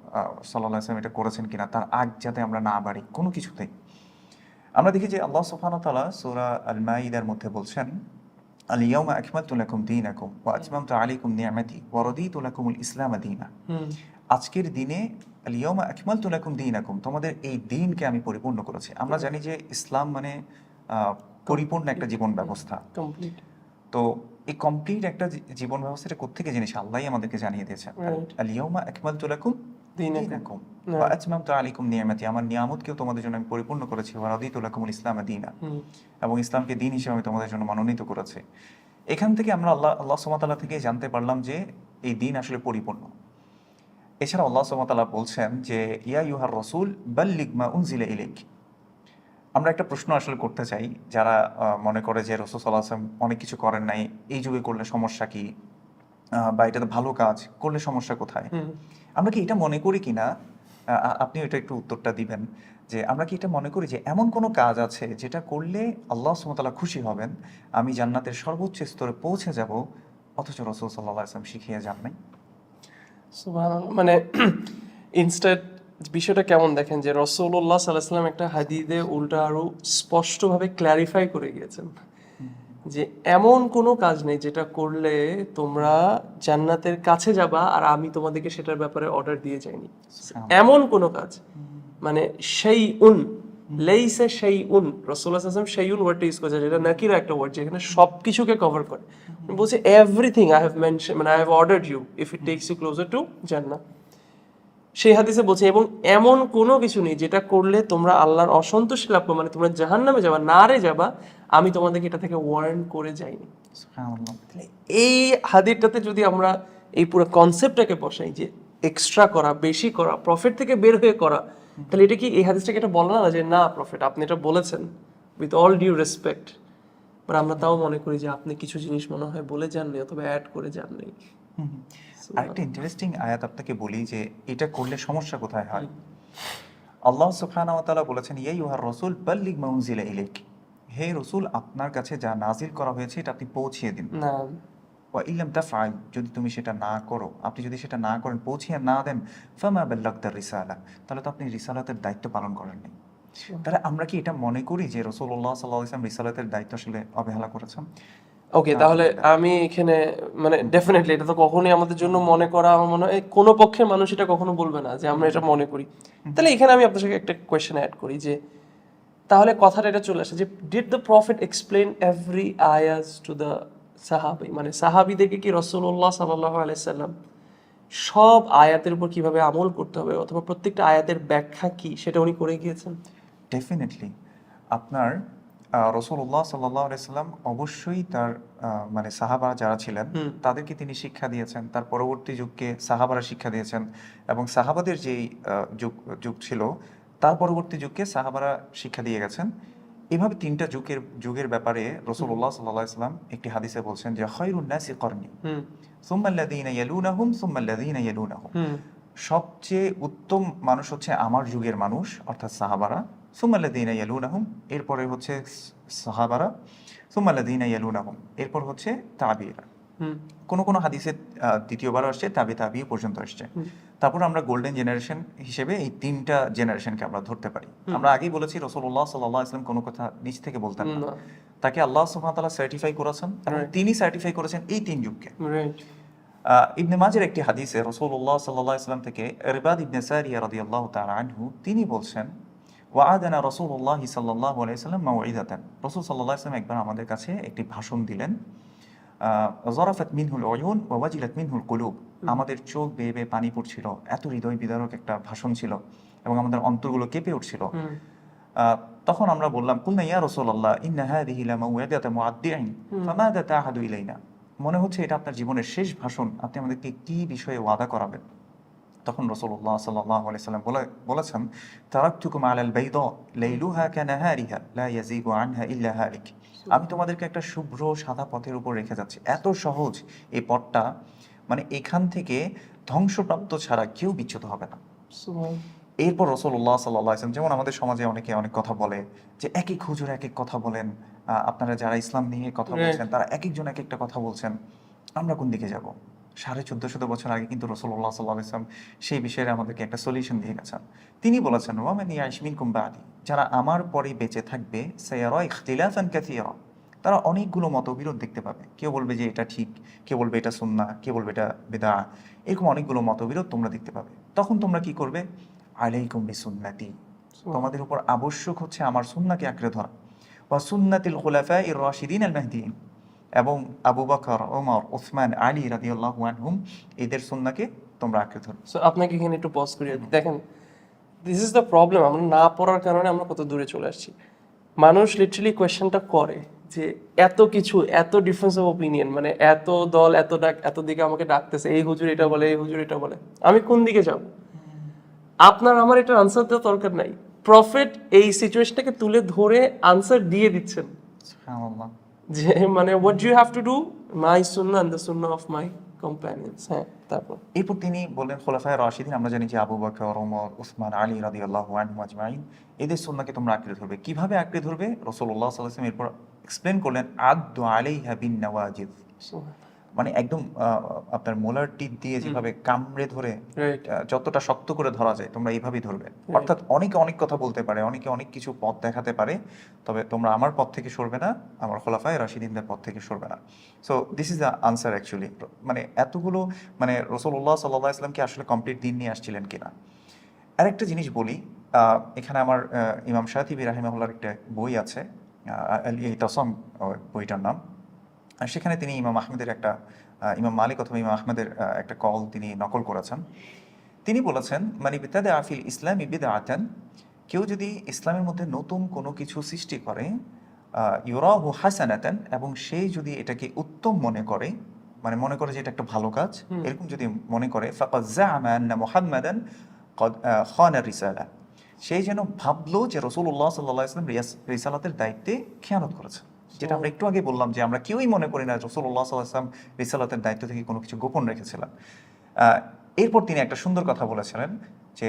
আলাইহি ওয়াসাল্লাম এটা করেছেন কিনা, তার আগ যাতে আমরা না বাড়ি কোনো কিছুতেই। আমরা দেখি যে আল্লাহ সুবহানাহু ওয়া তাআলা সূরা আল মাইদার মধ্যে বলছেন, আল ইয়াউমা আকমালতু লাকুম দীনাকুম ওয়া আতমামতু আলাইকুম নি'মাতি ওয়া রাদিতু লাকুমুল ইসলাম দীনা। হুম। আজকের দিনে আল ইয়াউমা আকমালতু লাকুম দীনাকুম, তোমাদের এই দিনকে আমি পরিপূর্ণ করেছি। আমরা জানি যে ইসলাম মানে পরিপূর্ণ একটা জীবন ব্যবস্থা। কমপ্লিট। তো এই কমপ্লিট একটা জীবন ব্যবস্থাটা কোত্থেকে জিনিস আল্লাহই আমাদেরকে জানিয়ে দিয়েছেন। রাইট। আল ইয়াউমা আকমালতু লাকুম দীনাকুম। দীনাকুম ওয়া আতমামতু আলাইকুম নি'মাতি, আমার নিয়ামতকেও তোমাদের জন্য আমি পরিপূর্ণ করেছি, ওয়া রাদিতু লাকুমুল ইসলাম দীনা, হুম। এবং ইসলামকে দিন হিসেবে আমি তোমাদের জন্য মনোনীত করেছি। এখান থেকে আমরা আল্লাহ সুবহানাহু ওয়া তাআলা থেকে জানতে পারলাম যে এই দিন আসলে পরিপূর্ণ। এছাড়া আল্লাহ সুবহানাহু ওয়া তাআলা বলছেন যে ইয়া আইয়ুহার রাসূল বাল্লিগ মা উনজিলা ইলাইক। আমরা একটা প্রশ্ন আসলে করতে চাই, যারা মনে করে যে রাসূল সাল্লাল্লাহু আলাইহি ওয়াসাল্লাম অনেক কিছু করেন নাই, এই যুগে করলে সমস্যা কি, বা এটা তো ভালো কাজ, করলে সমস্যা কোথায়? হুম। আমরা কি এটা মনে করি কিনা, আপনি এটা একটু উত্তরটা দিবেন, যে আমরা কি এটা মনে করি যে এমন কোনো কাজ আছে যেটা করলে আল্লাহ সুবহানাহু ওয়া তাআলা খুশি হবেন, আমি জান্নাতের সর্বোচ্চ স্তরে পৌঁছে যাব, অথচ রাসূল সাল্লাল্লাহু আলাইহি ওয়াসাল্লাম শিখিয়ে যান নাই? সুবহানাল্লাহ। মানে ইনস্ট্যান্ট বিষয়টা কেমন দেখেন যে রাসূলুল্লাহ সাল্লাল্লাহু আলাইহি ওয়াসাল্লাম একটা হাদিসে উল্টা আরো স্পষ্টভাবে ক্ল্যারিফাই করে গিয়েছেন যে এমন কোনো কাজ নেই যেটা করলে তোমরা জান্নাতের কাছে যাবা আর আমি তোমাদেরকে সেটার ব্যাপারে অর্ডার দিয়ে যাইনি। এমন কোনো কাজ, মানে শাইউন লাইসা শাইউন, রাসূলুল্লাহ সাল্লাল্লাহু আলাইহি ওয়াসাল্লাম শাইউন ওয়ার্ডটা ইউজ করেছে, যেটা নাকিরা একটা ওয়ার্ড যেখানে সবকিছুকে কভার করে। বলছে এভরিথিং আই হ্যাভ মেনশন, মানে I have ordered you if it takes you closer to জান্নাহ। সেই হাদিসে বলছে এবং এমন কোনো কিছু নেই যেটা করলে তোমরা আল্লাহর অসন্তুষ্টি লাভ করবে, মানে তোমরা জাহান্নামে যাবা, নারে যাবা, আমি তোমাদেরকে এটা থেকে ওয়ার্ন করে যাইনি। সুবহানাল্লাহ। এই হাদিসটাতে যদি আমরা এই পুরো কনসেপ্টটাকে বসাই যে এক্সট্রা করা, বেশি করা, প্রফিট থেকে বের হয়ে করা, তাহলে এটা কি এই হাদিসটাকে এটা বলে না যে না প্রফিট আপনি এটা বলেছেন with all due respect, but আমরা তাও মনে করি যে আপনি কিছু জিনিস মনে হয় বলে যাননি অথবা অ্যাড করে যাননি। আরেকটা ইন্টারেস্টিং আয়াত আপনাকে বলি যে এটা করলে সমস্যা কোথায় হয়। আল্লাহ সুবহানাহু ওয়া তাআলা বলেছেন ইয়া আইয়ুহার রাসূল বাল্লিগ মা উনজিলা ইলাইক, হে রাসূল আপনার কাছে যা নাজিল করা হয়েছে এটা আপনি পৌঁছিয়ে দিন। না। ওয়া ইল্লাম তাফআল, যদি তুমি সেটা না করো, আপনি যদি সেটা না করেন, পৌঁছিয়ে না দেন, ফামা বাল্লাগতার রিসালা, তাহলে তো আপনি রিসালাতের দায়িত্ব পালন করেননি। তাহলে আমরা কি এটা মনে করি যে রাসূলুল্লাহ সাল্লাল্লাহু আলাইহি ওয়াসাল্লাম রিসালাতের দায়িত্ব আসলে অবহেলা করেছেন? ওকে, তাহলে আমি এখানে মানে ডেফিনেটলি এটা তো কখনোই আমাদের জন্য মনে করা, আমার মনে হয় কোনো পক্ষের মানুষ এটা কখনো বলবে না যে আমরা এটা মনে করি। তাহলে এখানে আমি আপনার সাথে একটা কোয়েশ্চেন অ্যাড করি যে তাহলে কথাটা এটা চলে আসে যে did the profit explain every Ayaz to the সাহাবি, মানে সাহাবিদেরকে কি রাসূলুল্লাহ সাল্লাল্লাহু আলাইহি সাল্লাম সব আয়াতের উপর কিভাবে আমল করতে হবে অথবা প্রত্যেকটা আয়াতের ব্যাখ্যা কি সেটা উনি করে গিয়েছেন? ডেফিনেটলি আপনার রাসূলুল্লাহ সাল্লাল্লাহু আলাইহি সাল্লাম অবশ্যই তার মানে সাহাবা যারা ছিলেন তাদেরকে তিনি শিক্ষা দিয়েছেন, তার পরবর্তী যুগকে সাহাবারা শিক্ষা দিয়েছেন, এবং সাহাবাদের যেই যুগ ছিল তার পরবর্তী যুগকে সাহাবারা শিক্ষা দিয়ে গেছেন। এভাবে তিনটা যুগের ব্যাপারে রাসূলুল্লাহ সাল্লাল্লাহু আলাইহি সাল্লাম একটি হাদিসে বলছেন যে খায়রুন নাসি করনি সুম্মা আল্লাযীনা ইয়ালুনাহুম সুম্মা আল্লাযীনা ইয়ালুনাহুম, সবচেয়ে উত্তম মানুষ হচ্ছে আমার যুগের মানুষ অর্থাৎ সাহাবারা, সুম্মা আল্লাযীনা ইয়ালুনাহুম, এরপরে হচ্ছে সাহাবারা, সুম্মা আল্লাযীনা ইয়ালুনাহুম, এরপর হচ্ছে তাবিঈরা। কোন হাদিসে দ্বিতীয়বার আসছে তাবি পর্যন্ত আসছে। তারপর আমরা গোল্ডেন জেনারেশন হিসেবে এই তিনটা জেনারেশনকে আমরা ধরতে পারি। আমরা আগেই বলেছি রাসূলুল্লাহ সাল্লাল্লাহু আলাইহি ওয়াসাল্লাম কোনো কথা নিজ থেকে বলতেন না, তাকে আল্লাহ সুবহানাহু ওয়া তাআলা সার্টিফাই করেছেন এবং তিনি সার্টিফাই করেছেন এই তিন যুগকে। ইবনে মাজার একটি হাদিসে রাসূলুল্লাহ সাল্লাল্লাহু আলাইহি ওয়াসাল্লাম থেকে ইরবাদ ইবনে সারিয়া রাদিয়াল্লাহু তাআলা আনহু তিনি বলছেন ওয়াআদানা রাসূলুল্লাহ সাল্লাল্লাহু আলাইহি ওয়াসাল্লাম মাউইদাতান, রাসূল সাল্লাল্লাহু আলাইহি ওয়াসাল্লাম একবার আমাদের কাছে একটি ভাষণ দিলেন, যারাফাত মিনহুল উয়ুন ওয়া ওয়াজিলাত মিনহুল কুলুব, আমাদের চোখ বেয়ে বেয়ে পানি পড়ছিল, এত হৃদয় বিদারক একটা ভাষণ ছিল এবং আমাদের অন্তরগুলো কেঁপে উঠছিল। তখন আমরা বললাম কুলনা ইয়া রাসূলুল্লাহ ইন্না হাযিহি লামাউইদাতু মুআদ্দিইন ফামাযা তাআহাদু ইলাইনা, মনে হচ্ছে এটা আপনার জীবনের শেষ ভাষণ, আপনি আমাদেরকে কি বিষয়ে ওয়াদা করাবেন? তখন রাসূলুল্লাহ সাল্লাল্লাহু আলাইহি সাল্লাম বলেছেন, তারাকতুকুম আলাল বাইদা লাইলুহা কানাহারিহা লা ইয়াজিগু আনহা ইল্লা হালিক। আমি তোমাদেরকে একটা শুভ্র সাদা পথের উপর রেখে যাচ্ছি। এত সহজ এই পথটা, মানে এখান থেকে ধ্বংসপ্রাপ্ত ছাড়া কেউ বিচ্যুত হবে না। এরপর রাসূলুল্লাহ সাল্লাল্লাহু আলাইহি ওয়াসাল্লাম, যেমন আমাদের সমাজে অনেকে অনেক কথা বলে যে এক এক হুজুর এক এক কথা বলেন, আপনারা যারা ইসলাম নিয়ে কথা বলছেন তারা এক একজন এক একটা কথা বলছেন, আমরা কোন দিকে যাব? 1450 বছর আগে কিন্তু রাসূলুল্লাহ সাল্লাল্লাহু আলাইহি ওয়াসাল্লাম সেই বিষয়ে আমাদেরকে একটা সলিউশন দিয়ে গেছেন। তিনি বলেছেন, ওয়া মান ইয়াইশ মিনকুম বা'দি, যারা আমার পরে বেঁচে থাকবে, সায়ারা ইখতিলাফান কাসীরা, তারা অনেকগুলো মতবিরোধ দেখতে পাবে। কেউ বলবে যে এটা ঠিক, কেউ বলবে এটা সুন্নাহ, কেউ বলবে এটা বিদআহ, এরকম অনেকগুলো মতবিরোধ তোমরা দেখতে পাবে। তখন তোমরা কি করবে? আলাইকুম বিসুন্নতি, তোমাদের উপর আবশ্যক হচ্ছে আমার সুন্নাহকে আঁকড়ে ধরা, ওয়া সুন্নাতিল খুলাফায়ে রাশিদিন আল মাহদিয়িন, এবং আবু বকর, ওমর, উসমান, আলী রাদিয়াল্লাহু আনহুম, এদের সুন্নাহকে তোমরা আঁকড়ে ধরো। সো আপনাকে এখানে একটু পজ করিয়ে দিই। দেখেন, দিস ইজ দ্য প্রবলেম, আমরা না পড়ার কারণে আমরা কত দূরে চলে আসছি। মানুষ লিটারালি কোয়েশ্চেনটা করে যে এত কিছু, এত ডিফারেন্স অফ ওপিনিয়ন, মানে এত দল, এত ডাক, এত দিকে আমাকে ডাকতেছে, এই হুজুর এটা বলে, এই হুজুর এটা বলে, আমি কোন দিকে যাব? আপনার আমার এটা আনসার দেওয়ার দরকার নাই। প্রফেট এই সিচুয়েশনটাকে তুলে ধরে আনসার দিয়ে দিচ্ছেন সুবহানাল্লাহ। যে মানে what you have to do, my সুন্নাহ এন্ড দ্য সুন্নাহ অফ মাই কম্প্যানিয়নস। হ্যাঁ, তারপর এরপর তিনি বললেন খোলাফায়ে রাশিদিন, আমরা জানি যে আবু বকর, ওমর, উসমান, আলী রাদিয়াল্লাহু আনহুম আজমাইন, এদের সুন্নাহকে তোমরা আঁকড়ে ধরবে। কিভাবে আঁকড়ে ধরবে? রাসূলুল্লাহ সাল্লাল্লাহু আলাইহি ওয়াসাল্লাম এরপর এক্সপ্লেন করলেন, আদদু আলাইহা বিন নওয়াজিদ, মানে একদম আপনার মোলার টিপ দিয়ে যেভাবে কামড়ে ধরে রাইট, যতটা শক্ত করে ধরা যায় তোমরা এইভাবেই ধরবে। অর্থাৎ অনেকে অনেক কথা বলতে পারে, অনেকে অনেক কিছু পথ দেখাতে পারে, তবে তোমরা আমার পথ থেকে সরবে না, আমার খোলাফায়ে রাশিদিনদের পথ থেকে সরবে না। So this is the answer actually. মানে এতগুলো, মানে রাসূলুল্লাহ সাল্লাল্লাহু আলাইহি ওয়াসাল্লাম কি আসলে কমপ্লিট দিন নিয়ে আসছিলেন কিনা। আরেকটা জিনিস বলি, এখানে আমার ইমাম শাতিবী রাহিমাহুল্লাহর একটা বই আছে, আল ইতাসাম বইটার নাম। আর সেখানে তিনি ইমাম আহমেদের একটা ইমাম মালিক অথবা ইমাম আহমেদের একটা কল তিনি নকল করেছেন। তিনি বলেছেন, মানে বিতাদা আফিল ইসলামি বিদআতান, কেউ যদি ইসলামের মধ্যে নতুন কোনো কিছু সৃষ্টি করে, ইউরাহু হাসানাতান, এবং সে যদি এটাকে উত্তম মনে করে, মানে মনে করে যে এটা একটা ভালো কাজ, এরকম যদি মনে করে, ফাকাদ জাআমা আন্না মুহাম্মাদান ক্বাদ খানা রিসালা, সেই যেন ভাবলো যে রাসূলুল্লাহ সাল্লাল্লাহু আলাইহি ওয়াসাল্লাম রিসালাতের দায়িত্বে খেয়ানত করেছে। যেটা আমরা একটু আগে বললাম যে আমরা কেউই মনে করি না রাসূলুল্লাহ সাল্লাল্লাহু আলাইহি ওয়াসাল্লাম রিসালাতের দায়িত্ব থেকে কোনো কিছু গোপন রেখেছিলেন। এরপর তিনি একটা সুন্দর কথা বলেছিলেন যে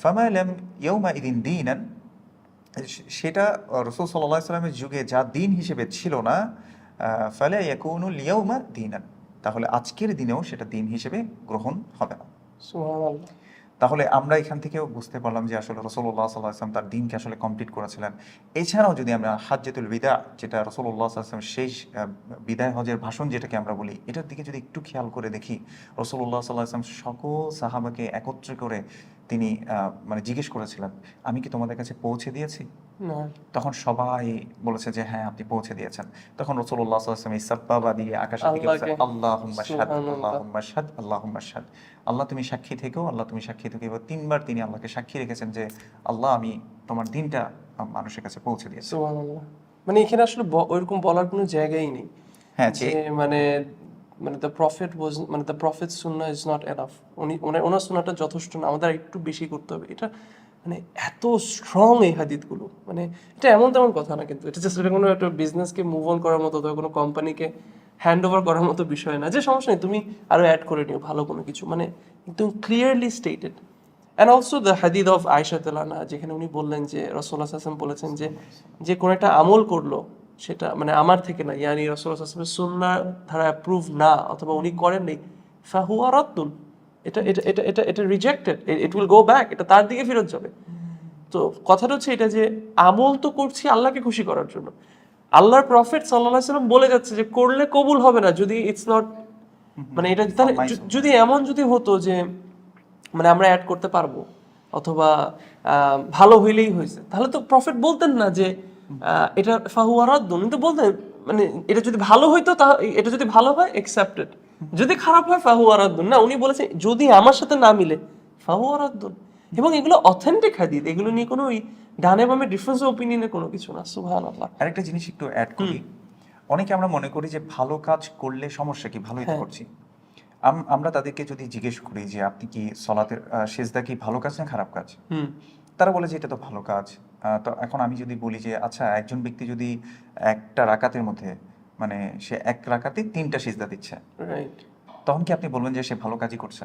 ফামা লাম ইয়াউমা ইদিন দীনান, সেটা রাসূল সাল্লাল্লাহু আলাইহি ওয়াসাল্লামের যুগে যা দিন হিসেবে ছিল না, ফালা ইয়াকুনুল ইয়াউমা দীনান, তাহলে আজকের দিনেও সেটা দিন হিসেবে গ্রহণ হবে না। সুবহানাল্লাহ। তাহলে আমরা এখান থেকেও বুঝতে পারলাম যে আসলে রাসূলুল্লাহ সাল্লাল্লাহু আলাইহি ওয়াসাল্লাম তার দিনকে আসলে কমপ্লিট করেছিলেন। এছাড়াও যদি আমরা হাজ্জাতুল বিদা, যেটা রাসূলুল্লাহ সাল্লাল্লাহু আলাইহি ওয়াসাল্লামের শেষ বিদায় হজের ভাষণ যেটাকে আমরা বলি, এটার দিকে যদি একটু খেয়াল করে দেখি, রাসূলুল্লাহ সাল্লাল্লাহু আলাইহি ওয়াসাল্লাম সকল সাহাবাকে একত্রে করে তিনি মানে জিজ্ঞেস করেছিলেন, আমি কি তোমাদের কাছে পৌঁছে দিয়েছি? না, তখন সবাই বলেছে যে হ্যাঁ, আপনি পৌঁছে দিয়েছেন। তখন রাসূলুল্লাহ সাল্লাল্লাহু আলাইহি ওয়াসাল্লাম এই সাব্বাবা দিয়ে আকাশের দিকে বলছেন, আল্লাহুম্মা শাহাদ, আল্লাহুম্মা শাহাদ, আল্লাহুম্মা শাহাদ, আল্লাহ তুমি সাক্ষী থেকো, আল্লাহ তুমি সাক্ষী থেকো। এবার 3 বার তিনি আল্লাহকে সাক্ষী রেখেছেন যে আল্লাহ, আমি তোমার দিনটা মানুষের কাছে পৌঁছে দিয়েছি। সুবহানাল্লাহ। মানে এখানে আসলে ওইরকম বলার কোনো জায়গাই নেই হ্যাঁ, যে মানে মানে দ্য প্রফেট ওয়াজ, মানে the prophet Sunnah is not enough, ওনার সুন্নাহটা যথেষ্ট না, আমাদের একটু বেশি করতে হবে। এটা মানে এত স্ট্রং এই হাদিসগুলো, মানে এটা এমন তেমন কথা না, কিন্তু এটা জাস্ট কোনো একটা বিজনেসকে মুভ অন করার মতো অথবা কোনো কোম্পানিকে হ্যান্ড ওভার করার মতো বিষয় না যে সমস্যা নেই তুমি আরো অ্যাড করে নিও ভালো কোনো কিছু, মানে একদম clearly stated. And also the হাদিদ অফ আয়েশা তাআলা, যেখানে উনি বললেন যে রাসূলুল্লাহ সাল্লাল্লাহু আলাইহি ওয়াসাল্লাম বলেছেন যে কোনো একটা আমল করলো সেটা মানে আমার থেকে না, ইয়ানি রাসূলুল্লাহ সাল্লাল্লাহু আলাইহি ওয়াসাল্লামের সুন্নাহ ধারা অ্যাপ্রুভ না অথবা উনি করেননি, ফাহুয়া রাদ্দুন, এটা এটা এটা এটা এটা rejected, it will go back, এটা তার দিকে ফেরত যাবে। তো কথাটা হচ্ছে এটা যে আমল তো করছি আল্লাহকে খুশি করার জন্য, আল্লাহর প্রফেট সাল্লাল্লাহু আলাইহি ওয়াসাল্লাম বলে যাচ্ছে যে করলে কবুল হবে না যদি ইটস নট, মানে এটা তাহলে যদি এমন যদি হতো যে মানে আমরা অ্যাড করতে পারবো অথবা ভালো হইলেই হয়েছে, তাহলে তো প্রফেট বলতেন না যে এটা ফাহুয়া রাদ্দুন, কিন্তু বলতেন মানে এটা যদি ভালো হইতো, এটা যদি ভালো হয় অ্যাকসেপ্টেড, যদি খারাপ হয় ফাহুয়া রাদ্দুন। না, উনি বলেছেন যদি আমার সাথে না মিলে ফাহুয়া রাদ্দুন, এবং এগুলো অথেন্টিক হাদিস, এগুলো নিয়ে কোনো ডানে বামে ডিফারেন্স অফ ওপিনিয়নের কোনো কিছু না। সুবহানাল্লাহ। আরেকটা জিনিস একটু অ্যাড করি, অনেকে আমরা মনে করি যে ভালো কাজ করলে সমস্যা কি, ভালোই তো করছি। আমরা তাদেরকে যদি জিজ্ঞেস করি যে আপনি কি সলাতের সেজদা কি ভালো কাজ না খারাপ কাজ, হুম তারা বলে যে এটা তো ভালো কাজ। তো এখন আমি যদি বলি যে আচ্ছা একজন ব্যক্তি যদি একটা রাকাতের মধ্যে মানে সে এক রাকাতে 3টা সিজদা দিচ্ছে, রাইট তখন কি আপনি বলবেন যে সে ভালো কাজই করছে?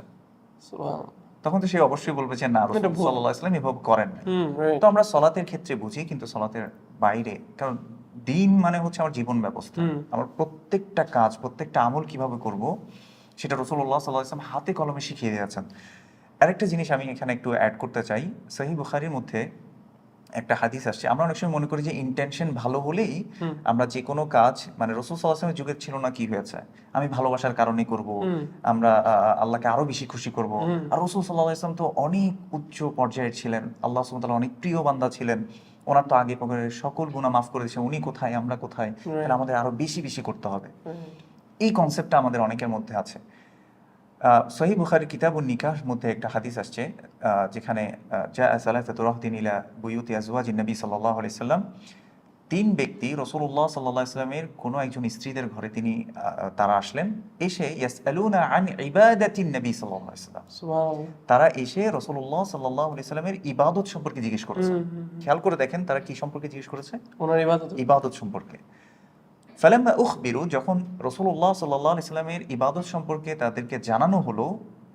সুবহান তখন তো সে অবশ্যই বলবে যে না, রাসূল এটা ভুল। সাল্লাল্লাহু আলাইহি ওয়াসাল্লাম এভাবে করেন নাই। হুম রাইট তো আমরা সলাতের ক্ষেত্রে বুঝি, কিন্তু সলাতের বাইরে, কারণ দিন মানে হচ্ছে আমার জীবন ব্যবস্থা। হুম আমার প্রত্যেকটা কাজ, প্রত্যেকটা আমল কিভাবে করব সেটা রাসূলুল্লাহ সাল্লাল্লাহু আলাইহি ওয়াসাল্লাম হাতে কলমে শিখিয়ে দিয়েছেন। আরেকটা জিনিস আমি এখানে একটু অ্যাড করতে চাই। সহিহ বুখারীর মধ্যে একটা হাদিস আসছে। আমরা অনেক সময় মনে করি যে ইন্টেনশন ভালো হলেই হুম আমরা যে কোনো কাজ, মানে রাসূল সাল্লাল্লাহু আলাইহি ওয়াসাল্লামের যুগে ছিল না কি হয়েছে, আমি ভালোবাসার কারণে করব, হুম আমরা আল্লাহকে আরো বেশি খুশি করব। হুম আর রাসূল সাল্লাল্লাহু আলাইহি ওয়াসাল্লাম তো অনেক উচ্চ পর্যায়ের ছিলেন, আল্লাহ সুবহানাহু ওয়া তাআলা অনেক প্রিয় বান্দা ছিলেন, ওনার তো আগে পরে সকল গুনাহ মাফ করে দিয়েছেন, উনি কোথায় আমরা কোথায়, তাহলে রাইট আমাদের আরো বেশি বেশি করতে হবে। রাইট এই কনসেপ্টটা আমাদের অনেকের মধ্যে আছে। সহিহ বুখারী কিতাবুন নিকাহর মধ্যে একটা হাদিস আসছে, যেখানে জা সালাসাতু রাহতিন ইলা বুয়ুতি আজওয়াজিন নবী সাল্লাল্লাহু আলাইহি সাল্লাম। 3 ব্যক্তি রাসূলুল্লাহ সাল্লাল্লাহু আলাইহি সাল্লামের কোনো একজন স্ত্রীদের ঘরে তারা আসলেন, এসে ইয়াসআলুনা আন ইবাদাতিন নবী সাল্লাল্লাহু আলাইহি সাল্লাম। সুবহানাল্লাহ তারা এসে রাসূলুল্লাহ সাল্লাল্লাহু আলাইহি সাল্লামের ইবাদত সম্পর্কে জিজ্ঞেস করেছে। খেয়াল করে দেখেন তারা কি সম্পর্কে জিজ্ঞেস করেছে? ওনার ইবাদত ইবাদত সম্পর্কে। ফালাম্মা উখবিরু, যখন রাসূলুল্লাহ সাল্লাল্লাহু আলাইহি সাল্লামের ইবাদত সম্পর্কে তাদেরকে জানানো হলো,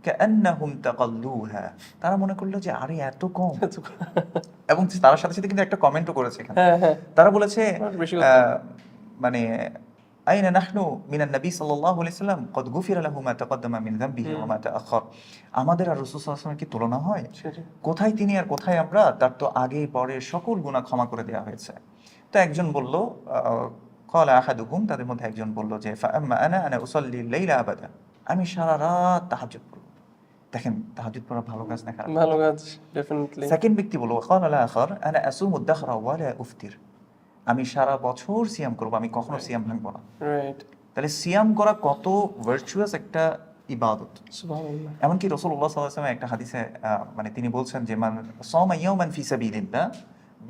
কাআন্নাহুম তাকাল্লুহা, তারা মনে করলো যে আরে এত কম। এবং তার সাথে সাথে কিন্তু একটা কমেন্টও করেছে এখানে। হ্যাঁ হ্যাঁ তারা বলেছে বেশি কথা মানে আইনা নাহনু মিনান নবী সাল্লাল্লাহু আলাইহি সাল্লাম কদ গুফিরা লাহু মা তাকদ্দামা মিন যামবিহি ওয়া মা তাআখার। আমাদের আর রাসূল সাল্লাল্লাহু আলাইহি ওয়াসাল্লামের কি তুলনা হয়? সেটাই কোথায় তিনি আর কোথায় আমরা? তার তো আগে পরে সকল গুনাহ ক্ষমা করে দেওয়া হয়েছে। তো একজন বলল, ক্বালা আহাদুহুম, তাদের মধ্যে একজন বলল যে ফাআম্মা আনা উসাল্লি লাইলা আবাদা, আমি সারা রাত তাহাজ্জুদ পড়ব। দেখেন তাহাজ্জুদ পড়া ভালো কাজ না খারাপ? ভালো কাজ ডেফিনেটলি সেকেন্ড ব্যক্তি বলল ক্বালা আল আখার আনা আসুমু আদ-দাহরা ওয়া লা উফতির, আমি সারা বছর সিয়াম করব, আমি কখনো সিয়াম ভাঙব না। রাইট তাহলে সিয়াম করা কত ভার্চুয়াস একটা ইবাদত। সুবহানাল্লাহ এমনকি রাসূলুল্লাহ সাল্লাল্লাহু আলাইহি ওয়াসাল্লাম একটা হাদিসে মানে তিনি বলছেন যে মান সামা ইয়াওমান ফি সাবিলিল্লাহ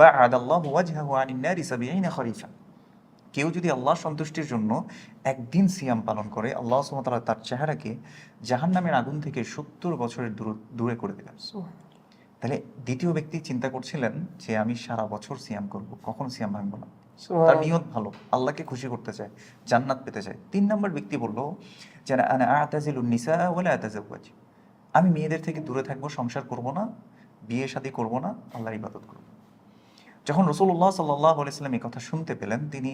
বা'আদাল্লাহু ওয়াজহাহু আনিন নারি ৭০ খরিফা। কেউ যদি আল্লাহর সন্তুষ্টির জন্য একদিন সিয়াম পালন করে, আল্লাহ সুবহানাহু ওয়া তাআলা তার চেহারাকে জাহান্নামের আগুন থেকে ৭০ বছরের দূরে করে দিবেন। তাহলে দ্বিতীয় ব্যক্তি চিন্তা করছিলেন যে আমি সারা বছর সিয়াম করব, কখনো সিয়াম ভাঙবো না। তার সুবহানাল্লাহ নিয়ত ভালো, আল্লাহকে খুশি করতে চায়, জান্নাত পেতে চায়। ৩ নম্বর ব্যক্তি বলল যে আনা আ'তাজিলুন নিসা ওয়া লা আতাজাওয়াজ, আমি মেয়েদের থেকে দূরে থাকবো, সংসার করব না, বিয়ে শাদী করব না, আল্লাহর ইবাদত করব। যখন রাসূলুল্লাহ সাল্লাল্লাহু আলাইহি ওয়াসাল্লাম এই কথা শুনতে পেলেন, তিনি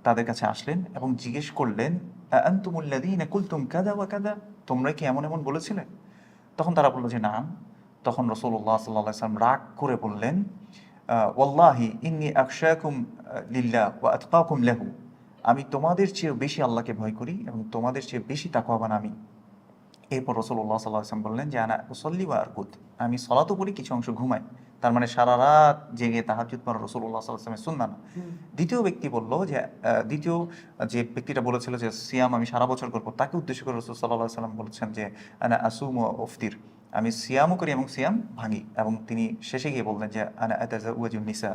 তাদের কাছে আসলেন এবং জিজ্ঞেস করলেন, আনতুমুল লাযীনা কুলতুম কাযা ওয়া কাযা, তোমরা কি এমন এমন বলেছিলে? তখন তারা বলল যে না। তখন রাসূলুল্লাহ সাল্লাল্লাহু আলাইহি ওয়াসাল্লাম রাগ করে বললেন, ওয়াল্লাহি ইন্নী আখশাকুম লিল্লাহ ওয়া আতকাকুম লাহু, আমি তোমাদের চেয়ে বেশি আল্লাহকে ভয় করি এবং তোমাদের চেয়ে বেশি তাকওয়াবান আমি। এরপর রাসূলুল্লাহ সাল্লাল্লাহু আলাইহি ওয়াসাল্লাম বললেন যে আনা উসাল্লি ওয়া আরকুদ, আমি সালাতও পড়ি, কিছু অংশ ঘুমাই। তার মানে সারা রাত জেগে তাহাজ্জুদ পড়া রাসূলুল্লাহ সাল্লাল্লাহু আলাইহি ওয়াসাল্লামের সুন্নাহ না। দ্বিতীয় ব্যক্তি বলল যে দ্বিতীয় যে ব্যক্তিটা বলেছিল যে সিয়াম আমি সারা বছর করব, তাকে উদ্দেশ্য করে রাসূল সাল্লাল্লাহু আলাইহি ওয়াসাল্লাম বলেছেন যে আনা আসুমু ওয়া উফতির, আমি সিয়ামও করি এবং সিয়াম ভাঙি। এবং তিনি শেষে গিয়ে বললেন যে আনা আতাজাওয়াজুন নিসা,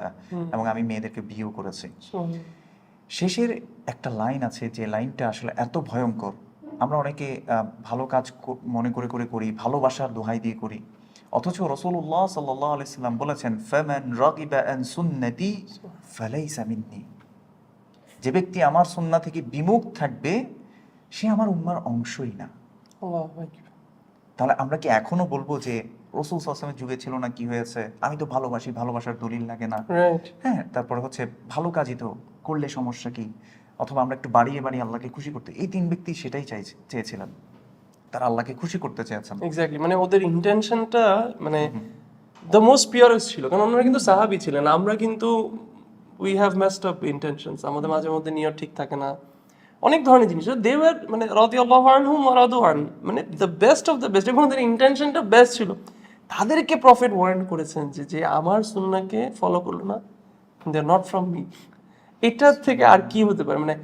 এবং আমি মেয়েদেরকে বিয়েও করেছি। শেষের একটা লাইন আছে যে লাইনটা আসলে এত ভয়ঙ্কর। আমরা অনেকে ভালো কাজ মনে করে করি, ভালোবাসার দোহাই দিয়ে করি, অথচ রাসূলুল্লাহ সাল্লাল্লাহু আলাইহি সাল্লাম বলেছেন ফামান রাগিবা আন সুন্নতি ফালাইসা মিন্নি, যে ব্যক্তি আমার সুন্নাহ থেকে বিমুখ থাকবে সে আমার উম্মার অংশই না। আল্লাহু আকবার। তাহলে আমরা কি এখনো বলবো যে রাসূল সাল্লাল্লাহু আলাইহি ওয়াসাল্লামের যুগে ছিল না, কি হয়েছে, আমি তো ভালোবাসি, ভালোবাসার দলিল লাগে না? রাইট হ্যাঁ, তারপরে হচ্ছে ভালো কাজই তো করলে সমস্যা কি, অথবা আমরা একটু বাড়িয়ে আল্লাহকে খুশি করতে। এই 3 ব্যক্তি সেটাই চেয়েছিলেন, তারা আল্লাহকে খুশি করতে চেয়েছেন। এক্স্যাক্টলি, মানে ওদের ইন্টেনশনটা মানে দ্য মোস্ট পিওরেস্ট ছিল, কারণ ওনারা কিন্তু সাহাবী ছিলেন। আমরা কিন্তু we have messed up intentions, আমাদের মাঝে মধ্যে নিয়ত ঠিক থাকে না, অনেক ধরনের জিনিস। দে ওয়ার মানে রাদিয়াল্লাহু আনহুম ওয়া রাদু আন, মানে the best of the best, এবং ওদের ইন্টেনশনটা বেস্ট ছিল। তাদেরকে প্রফেট ওয়ার্ন করেছেন যে আমার সুন্নাহকে ফলো করলো না, দে আর নট ফ্রম মি। এটার থেকে আর কি হতে পারে? মানে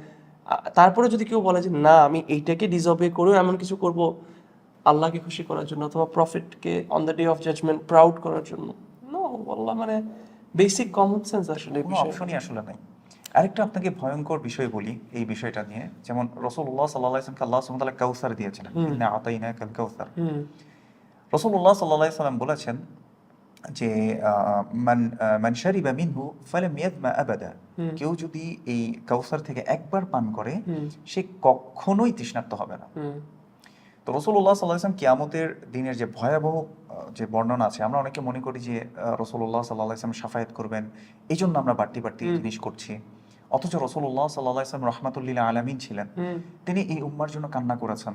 তারপরে যদি কেউ বলে যে না আমি এইটাকে ডিজবে করেও এমন কিছু করব আল্লাহকে খুশি করার জন্য অথবা প্রফিটকে on the day of judgement proud করার জন্য, নো আল্লাহ, মানে বেসিক কমন সেন্স আসলে কোনো অপশনই আসলে নাই। আরেকটা আপনাকে ভয়ঙ্কর বিষয় বলি এই বিষয়টা নিয়ে, যেমন রাসূলুল্লাহ সাল্লাল্লাহু আলাইহি ওয়াসাল্লামকে আল্লাহ সুবহানাহু ওয়া তাআলা কাউসার দিয়েছেন, ইন্না আতাইনাকাল কাউসার। হুম রাসূলুল্লাহ সাল্লাল্লাহু আলাইহি ওয়াসাল্লাম বলেছেন যে মান শারিবা মিনহু ফালাম ইয়াযমা আবাদা, হুম কেউ যদি এই কাউসার থেকে একবার পান করে হুম সে কখনোই তৃষ্ণার্ত হবে না। হুম তো রাসূলুল্লাহ সাল্লাল্লাহু আলাইহি ওয়াসাল্লাম কিয়ামতের দিনের যে ভয়াবহ যে বর্ণনা আছে, আমরা অনেকে মনে করি যে রাসূলুল্লাহ সাল্লাল্লাহু আলাইহি ওয়াসাল্লাম শাফায়াত করবেন, এই জন্য আমরা বাড়তি বাড়তি হুম জিনিস করছি। অথচ রাসূলুল্লাহ সাল্লাল্লাহু আলাইহি ওয়াসাল্লাম রাহমাতুল লিল আলামিন ছিলেন, হুম তিনি এই উম্মার জন্য কান্না করেছেন,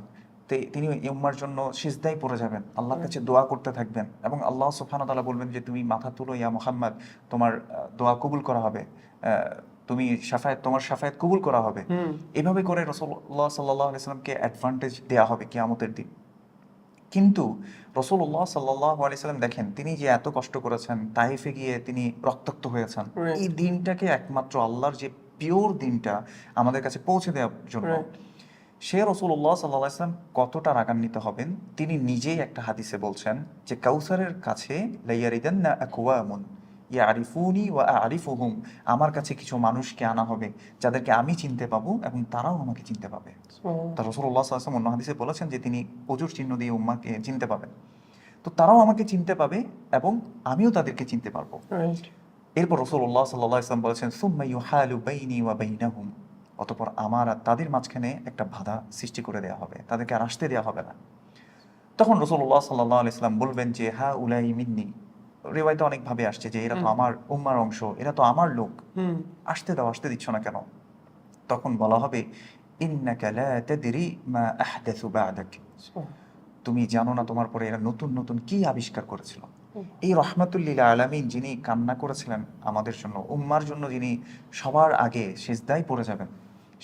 তিনি এই উম্মার জন্য সিজদায় পড়ে যাবেন, আল্লাহর কাছে দোয়া করতে থাকবেন, এবং আল্লাহ সুবহানাহু ওয়া তাআলা বলবেন যে তুমি মাথা তুলো ইয়া মুহাম্মদ, তোমার দোয়া কবুল করা হবে, তুমি তোমার শাফায়াত কবুল করা হবে। হুম এভাবে করে রাসূলুল্লাহ সাল্লাল্লাহু আলাইহি ওয়াসাল্লামকে অ্যাডভান্টেজ দেয়া হবে কিয়ামতের দিন। কিন্তু রাসূলুল্লাহ সাল্লাল্লাহু আলাইহি ওয়াসাল্লাম দেখেন তিনি যে এত কষ্ট করেছেন, তাইফে গিয়ে তিনি রক্তাক্ত হয়েছেন, Right. এই দিনটাকে একমাত্র আল্লাহর যে পিওর দিনটা আমাদের কাছে পৌঁছে দেওয়ার জন্য Right. সে রাসূলুল্লাহ সাল্লাল্লাহু আলাইহি ওয়াসাল্লাম কতটা রাগান্বিত হবেন, তিনি নিজেই একটা হাদিসে বলছেন যে কাউসারের কাছে লাইয়ারিদান্না আকওয়ামুন ইয়ারিফুনি ওয়া আরিফুহুম, আমার কাছে কিছু মানুষকে আনা হবে যাদেরকে আমি চিনতে পাবো এবং তারাও আমাকে চিনতে পাবে। তা রাসূলুল্লাহ সাল্লাল্লাহু আলাইহি ওয়াসাল্লাম অন্য হাদিসে বলেছেন যে তিনি অজুর চিহ্ন দিয়ে উম্মাহকে চিনতে পাবেন, তো তারাও আমাকে চিনতে পাবে এবং আমিও তাদেরকে চিনতে পারবো। Right. এরপর রাসূলুল্লাহ সাল্লাল্লাহু আলাইহি ওয়াসাল্লাম বলেছেন সুম্মা ইউহালু বাইনি ওয়া বাইনাহুম, অতঃপর আমার আর তাদের মাঝখানে একটা বাধা সৃষ্টি করে দেওয়া হবে, তাদেরকে আর আসতে দেওয়া হবে না। তখন রাসূলুল্লাহ সাল্লাল্লাহু আলাইহি ওয়াসাল্লাম বলবেন যে হা উলাই মিন্নি, রিওয়ায়াতে অনেকভাবে আসছে যে এরা তো আমার উম্মার অংশ, এরা তো আমার লোক, হুম আসতে দাও, আসতে দিচ্ছ না কেন? তখন বলা হবে ইন্নাকা লা তাদরি মা আহদাসু বা'দাক, তুমি জানো না তোমার পরে এরা নতুন নতুন কি আবিষ্কার করেছিল। এই রহমাতুল লিল আলামিন যিনি কান্না করেছিলেন আমাদের জন্য, উম্মার জন্য, যিনি সবার আগে সিজদায় পড়ে যাবেন,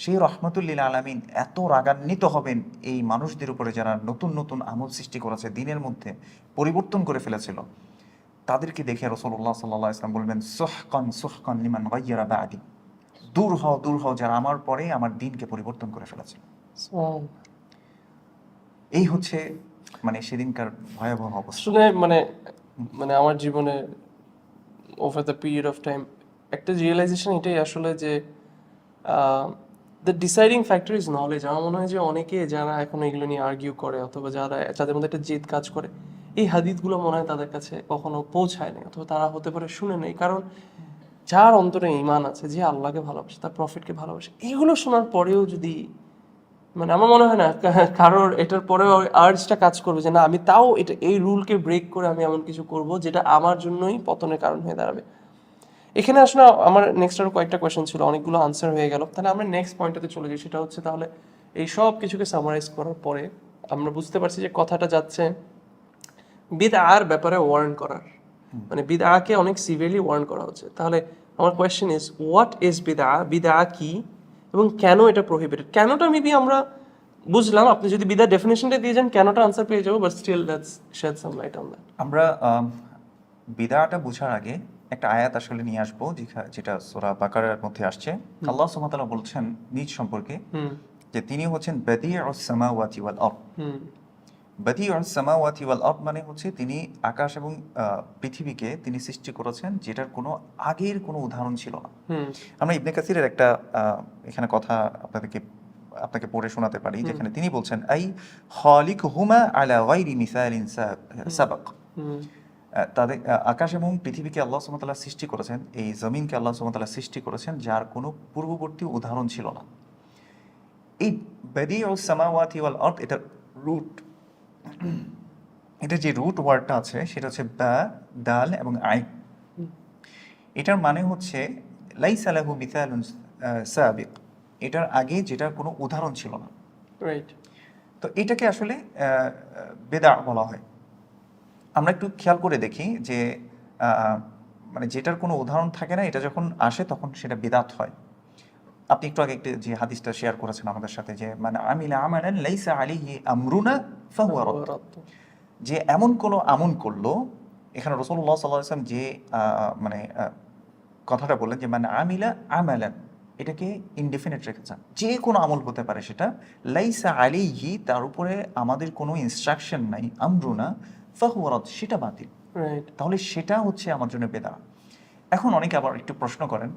সেই রহমাতুল লিল আলামিন এত রাগান্বিত হবেন এই মানুষদের উপরে যারা নতুন নতুন আমল সৃষ্টি করেছে, দিনের মধ্যে পরিবর্তন করে ফেলেছিল, তাদেরকে দেখে রাসূলুল্লাহ সাল্লাল্লাহু আলাইহি ওয়াসাল্লাম বলবেন সুহকান সুহকান লিমান গায়্যারা বা'দি, দূর হও যারা আমার পরে আমার দিনকে পরিবর্তন করে ফেলেছে। Subhanallah. এই হচ্ছে মানে সেদিনকার ভয়াবহ অবস্থা। আসলে মানে মানে আমার জীবনে over the period of time একটা রিয়েলাইজেশন এটাই আসলে যে the deciding factor is knowledge. আমার মনে হয় যে অনেকে যারা এখন এগুলো নিয়ে আর্গিউ করে অথবা যাদের মধ্যে একটা জেদ কাজ করে, এই হাদিসগুলো মনে হয় তাদের কাছে কখনো পৌঁছায় নাই, অথবা তারা হতে পারে শুনে নেই। কারণ যার অন্তরে ঈমান আছে, যে আল্লাহকে ভালোবাসে, তার প্রফিটকে ভালোবাসে, এগুলো শোনার পরেও যদি মানে আমার মনে হয় না কারোর এটার পরেও আর্জটা কাজ করবে যে না আমি তাও এটা এই রুলকে ব্রেক করে আমি এমন কিছু করব যেটা আমার জন্যই পতনের কারণ হয়ে দাঁড়াবে। এখানে আসলে আমার নেক্সট আরো কয়েকটা কোয়েশ্চেন ছিল, অনেকগুলো আনসার হয়ে গেল। তাহলে আমরা নেক্সট পয়েন্টটাতে চলে যাই, সেটা হচ্ছে তাহলে এই সব কিছুকে সামারাইজ করার পরে আমরা বুঝতে পারছি যে কথাটা যাচ্ছে বিদআর ব্যাপারে ওয়ার্ন করার, মানে বিদআকে অনেক সিভিয়ারলি ওয়ার্ন করা হচ্ছে। তাহলে আমার কোয়েশ্চেন ইজ হোয়াট ইজ বিদআ কি এবং কেন এটা প্রহিবিটেড? কেনটা মেবি আমরা বুঝলাম, আপনি যদি বিদআ ডেফিনেশনটা দিয়ে যান কেনটা আনসার পেয়ে যাবো, but still let's shed some light on that. আমরা বিদআটা বোঝার আগে একটা আয়াত আসলে নিয়ে আসবো যেটা সূরা বাকারার মধ্যে আসছে। আল্লাহ সুবহানাহু ওয়া তাআলা বলছেন নিজ সম্পর্কে যে তিনি হচ্ছেন বাদিউস সামাওয়াতি ওয়াল আরদ। বাদিউস সামাওয়াতি ওয়াল আরদ মানে হচ্ছে তিনি আকাশ এবং পৃথিবীকে তিনি সৃষ্টি করেছেন যেটার কোনো আগের কোনো উদাহরণ ছিল না। আমরা ইবনে কাসিরের একটা এখানে কথা আপনাকে পড়ে শোনাতে পারি, যেখানে তিনি বলছেন আই খালিকুহুমা আলা গায়রি মিসালিন সাবাক, তাদের আকাশ এবং পৃথিবীকে আল্লাহ সুবহানাহু ওয়া তাআলা সৃষ্টি করেছেন, এই জমিনকে আল্লাহ সুবহানাহু ওয়া তাআলা সৃষ্টি করেছেন যার কোনো পূর্ববর্তী উদাহরণ ছিল না। এই বাদিউস সামাওয়াতি ওয়াল আরদ এটা রুট, এটা যে রুট ওয়ার্ডটা আছে সেটা হচ্ছে বা, দাল এবং আইন। এটার মানে হচ্ছে লাইসা লাহু মিসালুন সাবিক, এটার আগে যেটার কোনো উদাহরণ ছিল না। রাইট। তো এটাকে আসলে বেদা বলা হয়। আমরা একটু খেয়াল করে দেখি যে মানে যেটার কোনো উদাহরণ থাকে না, এটা যখন আসে তখন সেটা বেদাত হয়। আপনি একটু আগে যে হাদিসটা শেয়ার করেছেন আমাদের সাথে যে মানে আমিলা আমালান লাইসা আলাইহি আমরুনা ফাহুয়া রাদ্দ, যে এমন কোনো আমল করলো, এখানে রাসূলুল্লাহ সাল্লাল্লাহু আলাইহি ওয়াসাল্লাম যে মানে কথাটা বললেন যে মানে আমিলা আমালান, এটাকে ইনডেফিনিট রেখেছেন, যে কোনো আমল হতে পারে সেটা, লাইসা আলাইহি তার উপরে আমাদের কোনো ইনস্ট্রাকশন নাই, আমরুনা ফাহুয়া রাদ্দ সেটা বাতিল। তাহলে সেটা হচ্ছে আমার জন্য বেদা। এখন অনেকে আবার একটু প্রশ্ন করেন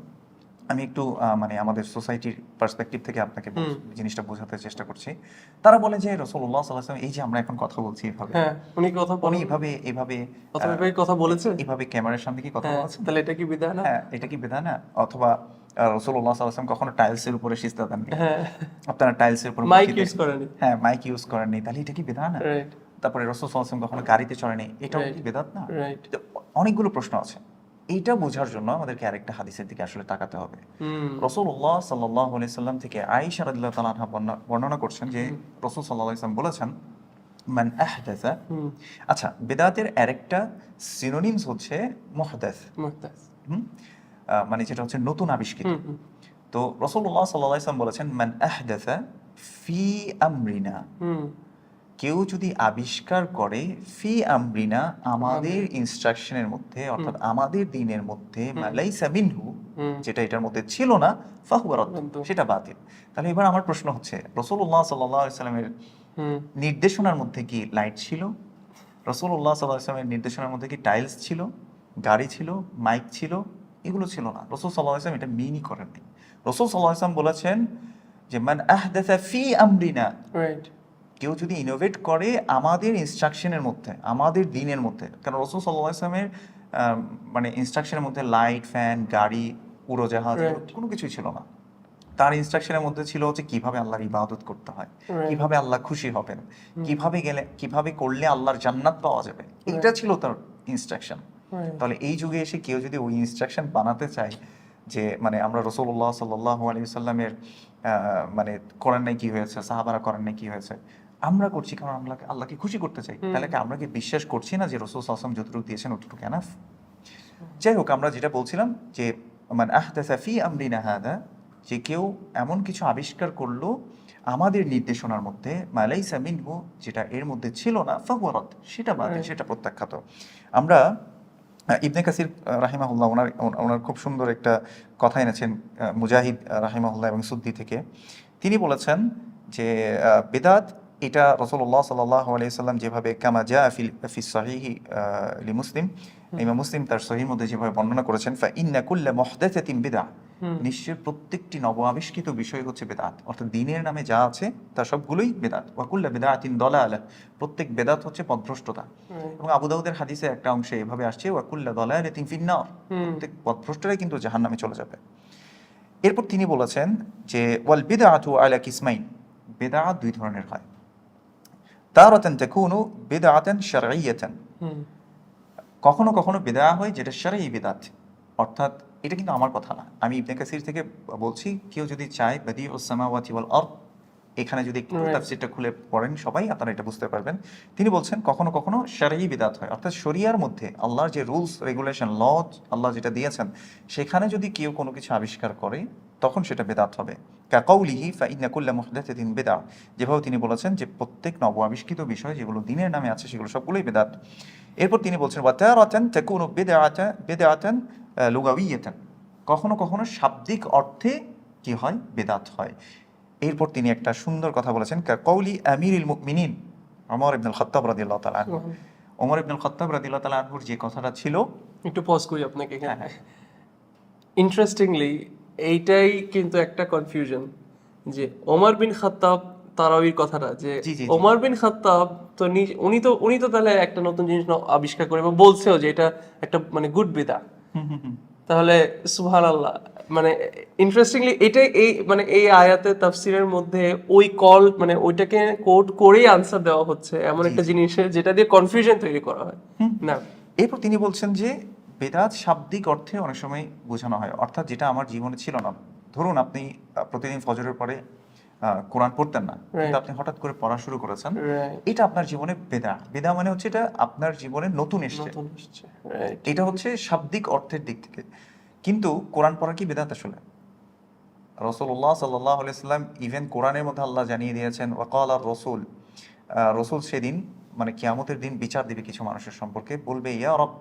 আমি একটু মানে আমাদের সোসাইটির পার্সপেক্টিভ থেকে আপনাকে জিনিসটা বোঝাতে চেষ্টা করছি। তারা বলে যে রাসূলুল্লাহ সাল্লাল্লাহু আলাইহি ওয়াসাল্লাম এই যে আমরা এখন কথা বলছি এভাবে, হ্যাঁ, উনি কথা উনি বলেন, এভাবে এভাবে অথবা এভাবে কথা বলেছে। এভাবে ক্যামেরার সামনে কি কথা হ্যাঁ, বলেছেন? তাহলে এটা কি বিধান না? হ্যাঁ, এটা কি বিধান না? অথবা রাসূলুল্লাহ সাল্লাল্লাহু আলাইহি ওয়াসাল্লাম কখনো টাইলসের উপরে সিজদা দেননি। হ্যাঁ, আপনারা টাইলসের উপর মাইক মসজিদে, ইউজ করেনি। হ্যাঁ, মাইক ইউজ করেননি, তাহলে এটা কি বিধান না? রাইট, তারপরে রাসূল সাল্লাল্লাহু আলাইহি ওয়াসাল্লাম কখনো গাড়িতে চড়েনি, এটাও কি রাইট, বিদআত না? রাইট। তো অনেকগুলো প্রশ্ন আছে। এইটা বোঝার জন্য আমাদেরকে আরেকটা হাদিসের দিকে আসলে তাকাতে হবে। রাসূলুল্লাহ সাল্লাল্লাহু আলাইহি সাল্লাম থেকে আয়েশা রাদিয়াল্লাহু তাআলা আনহা বর্ণনা করছেন যে রাসূল সাল্লাল্লাহু আলাইহি সাল্লাম বলেছেন, মান আহদাসা, আচ্ছা বেদাতের আরেকটা সিনোনিমস হচ্ছে মুহদাস, মুহতাস। হুম? মানে যেটা হচ্ছে নতুন আবিষ্কৃত। তো রাসূলুল্লাহ সাল্লাল্লাহু আলাইহি সাল্লাম বলেছেন, মান আহদাসা ফি আমরিনা, কেউ যদি আবিষ্কার করে ফি আমরিনা, আমাদের ইনস্ট্রাকশনের মধ্যে, অর্থাৎ আমাদের দ্বীনের মধ্যে, মালাইসা মিনহু, যেটা এটার মধ্যে ছিল না, ফাহুয়া রাদ্দ, সেটা বাতিল। তাহলে এবার আমার প্রশ্ন হচ্ছে, রাসূলুল্লাহ সাল্লাল্লাহু আলাইহি সাল্লামের নির্দেশনার মধ্যে কি লাইট ছিল? রাসূলুল্লাহ সাল্লাল্লাহু আলাইহি সাল্লামের নির্দেশনার মধ্যে কি টাইলস ছিল, গাড়ি ছিল, মাইক ছিল? এগুলো ছিল না। রাসূল সাল্লাল্লাহু আলাইহি সাল্লাম এটা মিনই করেননি। রাসূল সাল্লাল্লাহু আলাইহি সাল্লাম বলেছেন যে মান আহদাসা ফি আমরিনা, রাইট, কেউ যদি ইনোভেট করে আমাদের ইনস্ট্রাকশনের মধ্যে, আমাদের দ্বীনের মধ্যে, কারণ রাসূল সাল্লাল্লাহু আলাইহি সাল্লামের মানে ইনস্ট্রাকশনের মধ্যে লাইট, ফ্যান, গাড়ি, উড়োজাহাজ কোনো কিছুই ছিল না। তার ইনস্ট্রাকশনের মধ্যে ছিল হচ্ছে কিভাবে আল্লাহর ইবাদত করতে হয়, কিভাবে আল্লাহ খুশি হবেন, কিভাবে করলে আল্লাহর জান্নাত পাওয়া যাবে, এটা ছিল তার ইনস্ট্রাকশন। তাহলে এই যুগে এসে কেউ যদি ওই ইনস্ট্রাকশন বানাতে চায় যে মানে আমরা রাসূলুল্লাহ সাল্লাল্লাহু আলাইহি ওয়াসাল্লামের মানে করেন নাই কি হয়েছে, সাহাবারা করেন নাই কি হয়েছে, আমরা করছি কারণ আল্লাহকে খুশি করতে চাই, তাহলে কি আমরা কি বিশ্বাস করছি না যে রাসূল সাল্লাল্লাহু আলাইহি ওয়াসাল্লাম যতটুকু দিয়েছেন অতটুকু এনাফ? যাই হোক, আমরা যেটা বলছিলাম যে মান আহদাসা ফি আমরিনা হাদা, যে কেউ এমন কিছু আবিষ্কার করলো আমাদের নির্দেশনার মধ্যে, মালাইসা মিনহু, যেটা এর মধ্যে ছিল না, ফাহুয়া রাদ্দ, সেটা বাতিল, সেটা প্রত্যাখ্যাত। আমরা ইবনে কাসির রাহিমাহুল্লাহ ওনার খুব সুন্দর একটা কথা এনেছেন মুজাহিদ রাহিমাহুল্লাহ এবং সুদ্দি থেকে। তিনি বলেছেন যে বিদআত এটা রাসূলুল্লাহ সাল্লাল্লাহু আলাইহি সাল্লাম যেভাবে কামা জাআ ফি সহিহি লি মুসলিম, ইমাম মুসলিম তার সহিহর মধ্যে যেভাবে বর্ণনা করেছেন, ফা ইন্না কুল্লা মুহদাসাতিন বিদআহ, নিশ্চয় প্রত্যেকটি নব আবিষ্কৃত বিষয় হচ্ছে বেদাত, অর্থাৎ দ্বীনের নামে যা আছে তা সবগুলোই বেদাত। ওয়া কুল্লা বিদআতিন দালালাহ, প্রত্যেক বেদাত হচ্ছে পথভ্রষ্টতা। এবং আবু দাউদের হাদিসে একটা অংশে এভাবে আসছে, ওয়া কুল্লা দালালাতিন ফিন্নার, প্রত্যেক পথভ্রষ্টরাই কিন্তু জাহান্নামে চলে যাবে। এরপর তিনি বলেছেন যে ওয়াল বিদআতু আলা কিসমাইন, বেদাত দুই ধরনের হয়, তারাতান তাকুনু বিদআতান শারঈয়াতান, কখনো কখনো বিদআ হয় যেটা শারঈ বিদআত, অর্থাৎ এটা কিন্তু আমার কথা না, আমি ইবনে কাসির থেকে বলছি, কেউ যদি চায় বাদিউস সামাওয়াতি ওয়াল আরদ, এখানে যদি একটু তাফসীরটা খুলে পড়েন সবাই আপনারা এটা বুঝতে পারবেন। তিনি বলছেন কখনো কখনো শারঈ বিদআত হয়, অর্থাৎ শরিয়ার মধ্যে আল্লাহর যে রুলস রেগুলেশন ল আল্লাহ যেটা দিয়েছেন সেখানে যদি কেউ কোনো কিছু আবিষ্কার করে তখন সেটা বেদাত হবে। কাকাউলিহি ফা ইন্না কুল্লা মুহদাসাতিন বিদআ, যেভাবে তিনি বলেছেন যে প্রত্যেক নব আবিষ্কৃত বিষয় যেগুলো দ্বীনের নামে আছে সেগুলো সবগুলোই বেদাত। এরপর তিনি বলছেন ওয়া তারাতান তাকুনু বিদআতান লুগাওয়িয়াতান, কখনো কখনো শাব্দিক অর্থে কি হয়, বেদাত হয়। এরপর তিনি একটা সুন্দর কথা বলেছেন, কাকাউলি আমিরুল মুমিনিন ওমর ইবনুল খাত্তাব রাদিয়াল্লাহু তাআলা আনহু, ওমর ইবনুল খাত্তাব রাদিয়াল্লাহু তাআলা আনহুর যে কথাটা ছিল, একটু পজ করি আপনাকে এখানে। ইন্টারেস্টিংলি এইটাই কিন্তু একটা কনফিউশন যে ওমর বিন খাত্তাব তারাবির কথাটা, যে ওমর বিন খাত্তাব তো উনি তো তাহলে একটা নতুন জিনিস আবিষ্কার করে বা বলছেও যে এটা একটা মানে গুড বিদআ, তাহলে সুবহানাল্লাহ, মানে ইন্টারেস্টিংলি এটাই এই মানে এই আয়াতে তাফসিরের মধ্যে ওই কল মানে ওইটাকে কোট করেই আনসার দেওয়া হচ্ছে এমন একটা জিনিসের যেটা দিয়ে কনফিউশন তৈরি করা হয় না। এরপর তিনি বলছেন যে বেদাত শাব্দিক অর্থে অনেক সময় বোঝানো হয়, অর্থাৎ যেটা আমার জীবনে ছিল না। ধরুন আপনি প্রতিদিন ফজরের পরে কোরআন পড়তেন না, কিন্তু আপনি হঠাৎ করে পড়া শুরু করেছেন, এটা আপনার জীবনে বেদা মানে হচ্ছে এটা আপনার জীবনে নতুন এসেছে, এটা হচ্ছে শাব্দিক অর্থের দিক থেকে। কিন্তু কোরআন পড়া কি বেদাত আসলে? রাসূলুল্লাহ সাল্লাল্লাহু আলাইহি ওয়াসাল্লাম ইভেন কোরআনের মধ্যে আল্লাহ জানিয়ে দিয়েছেন ওয়াকালার রাসূল, রাসূল সেদিন মানে কিয়ামতের দিন বিচার দিবে কিছু মানুষের সম্পর্কে, বলবে ইয়া রব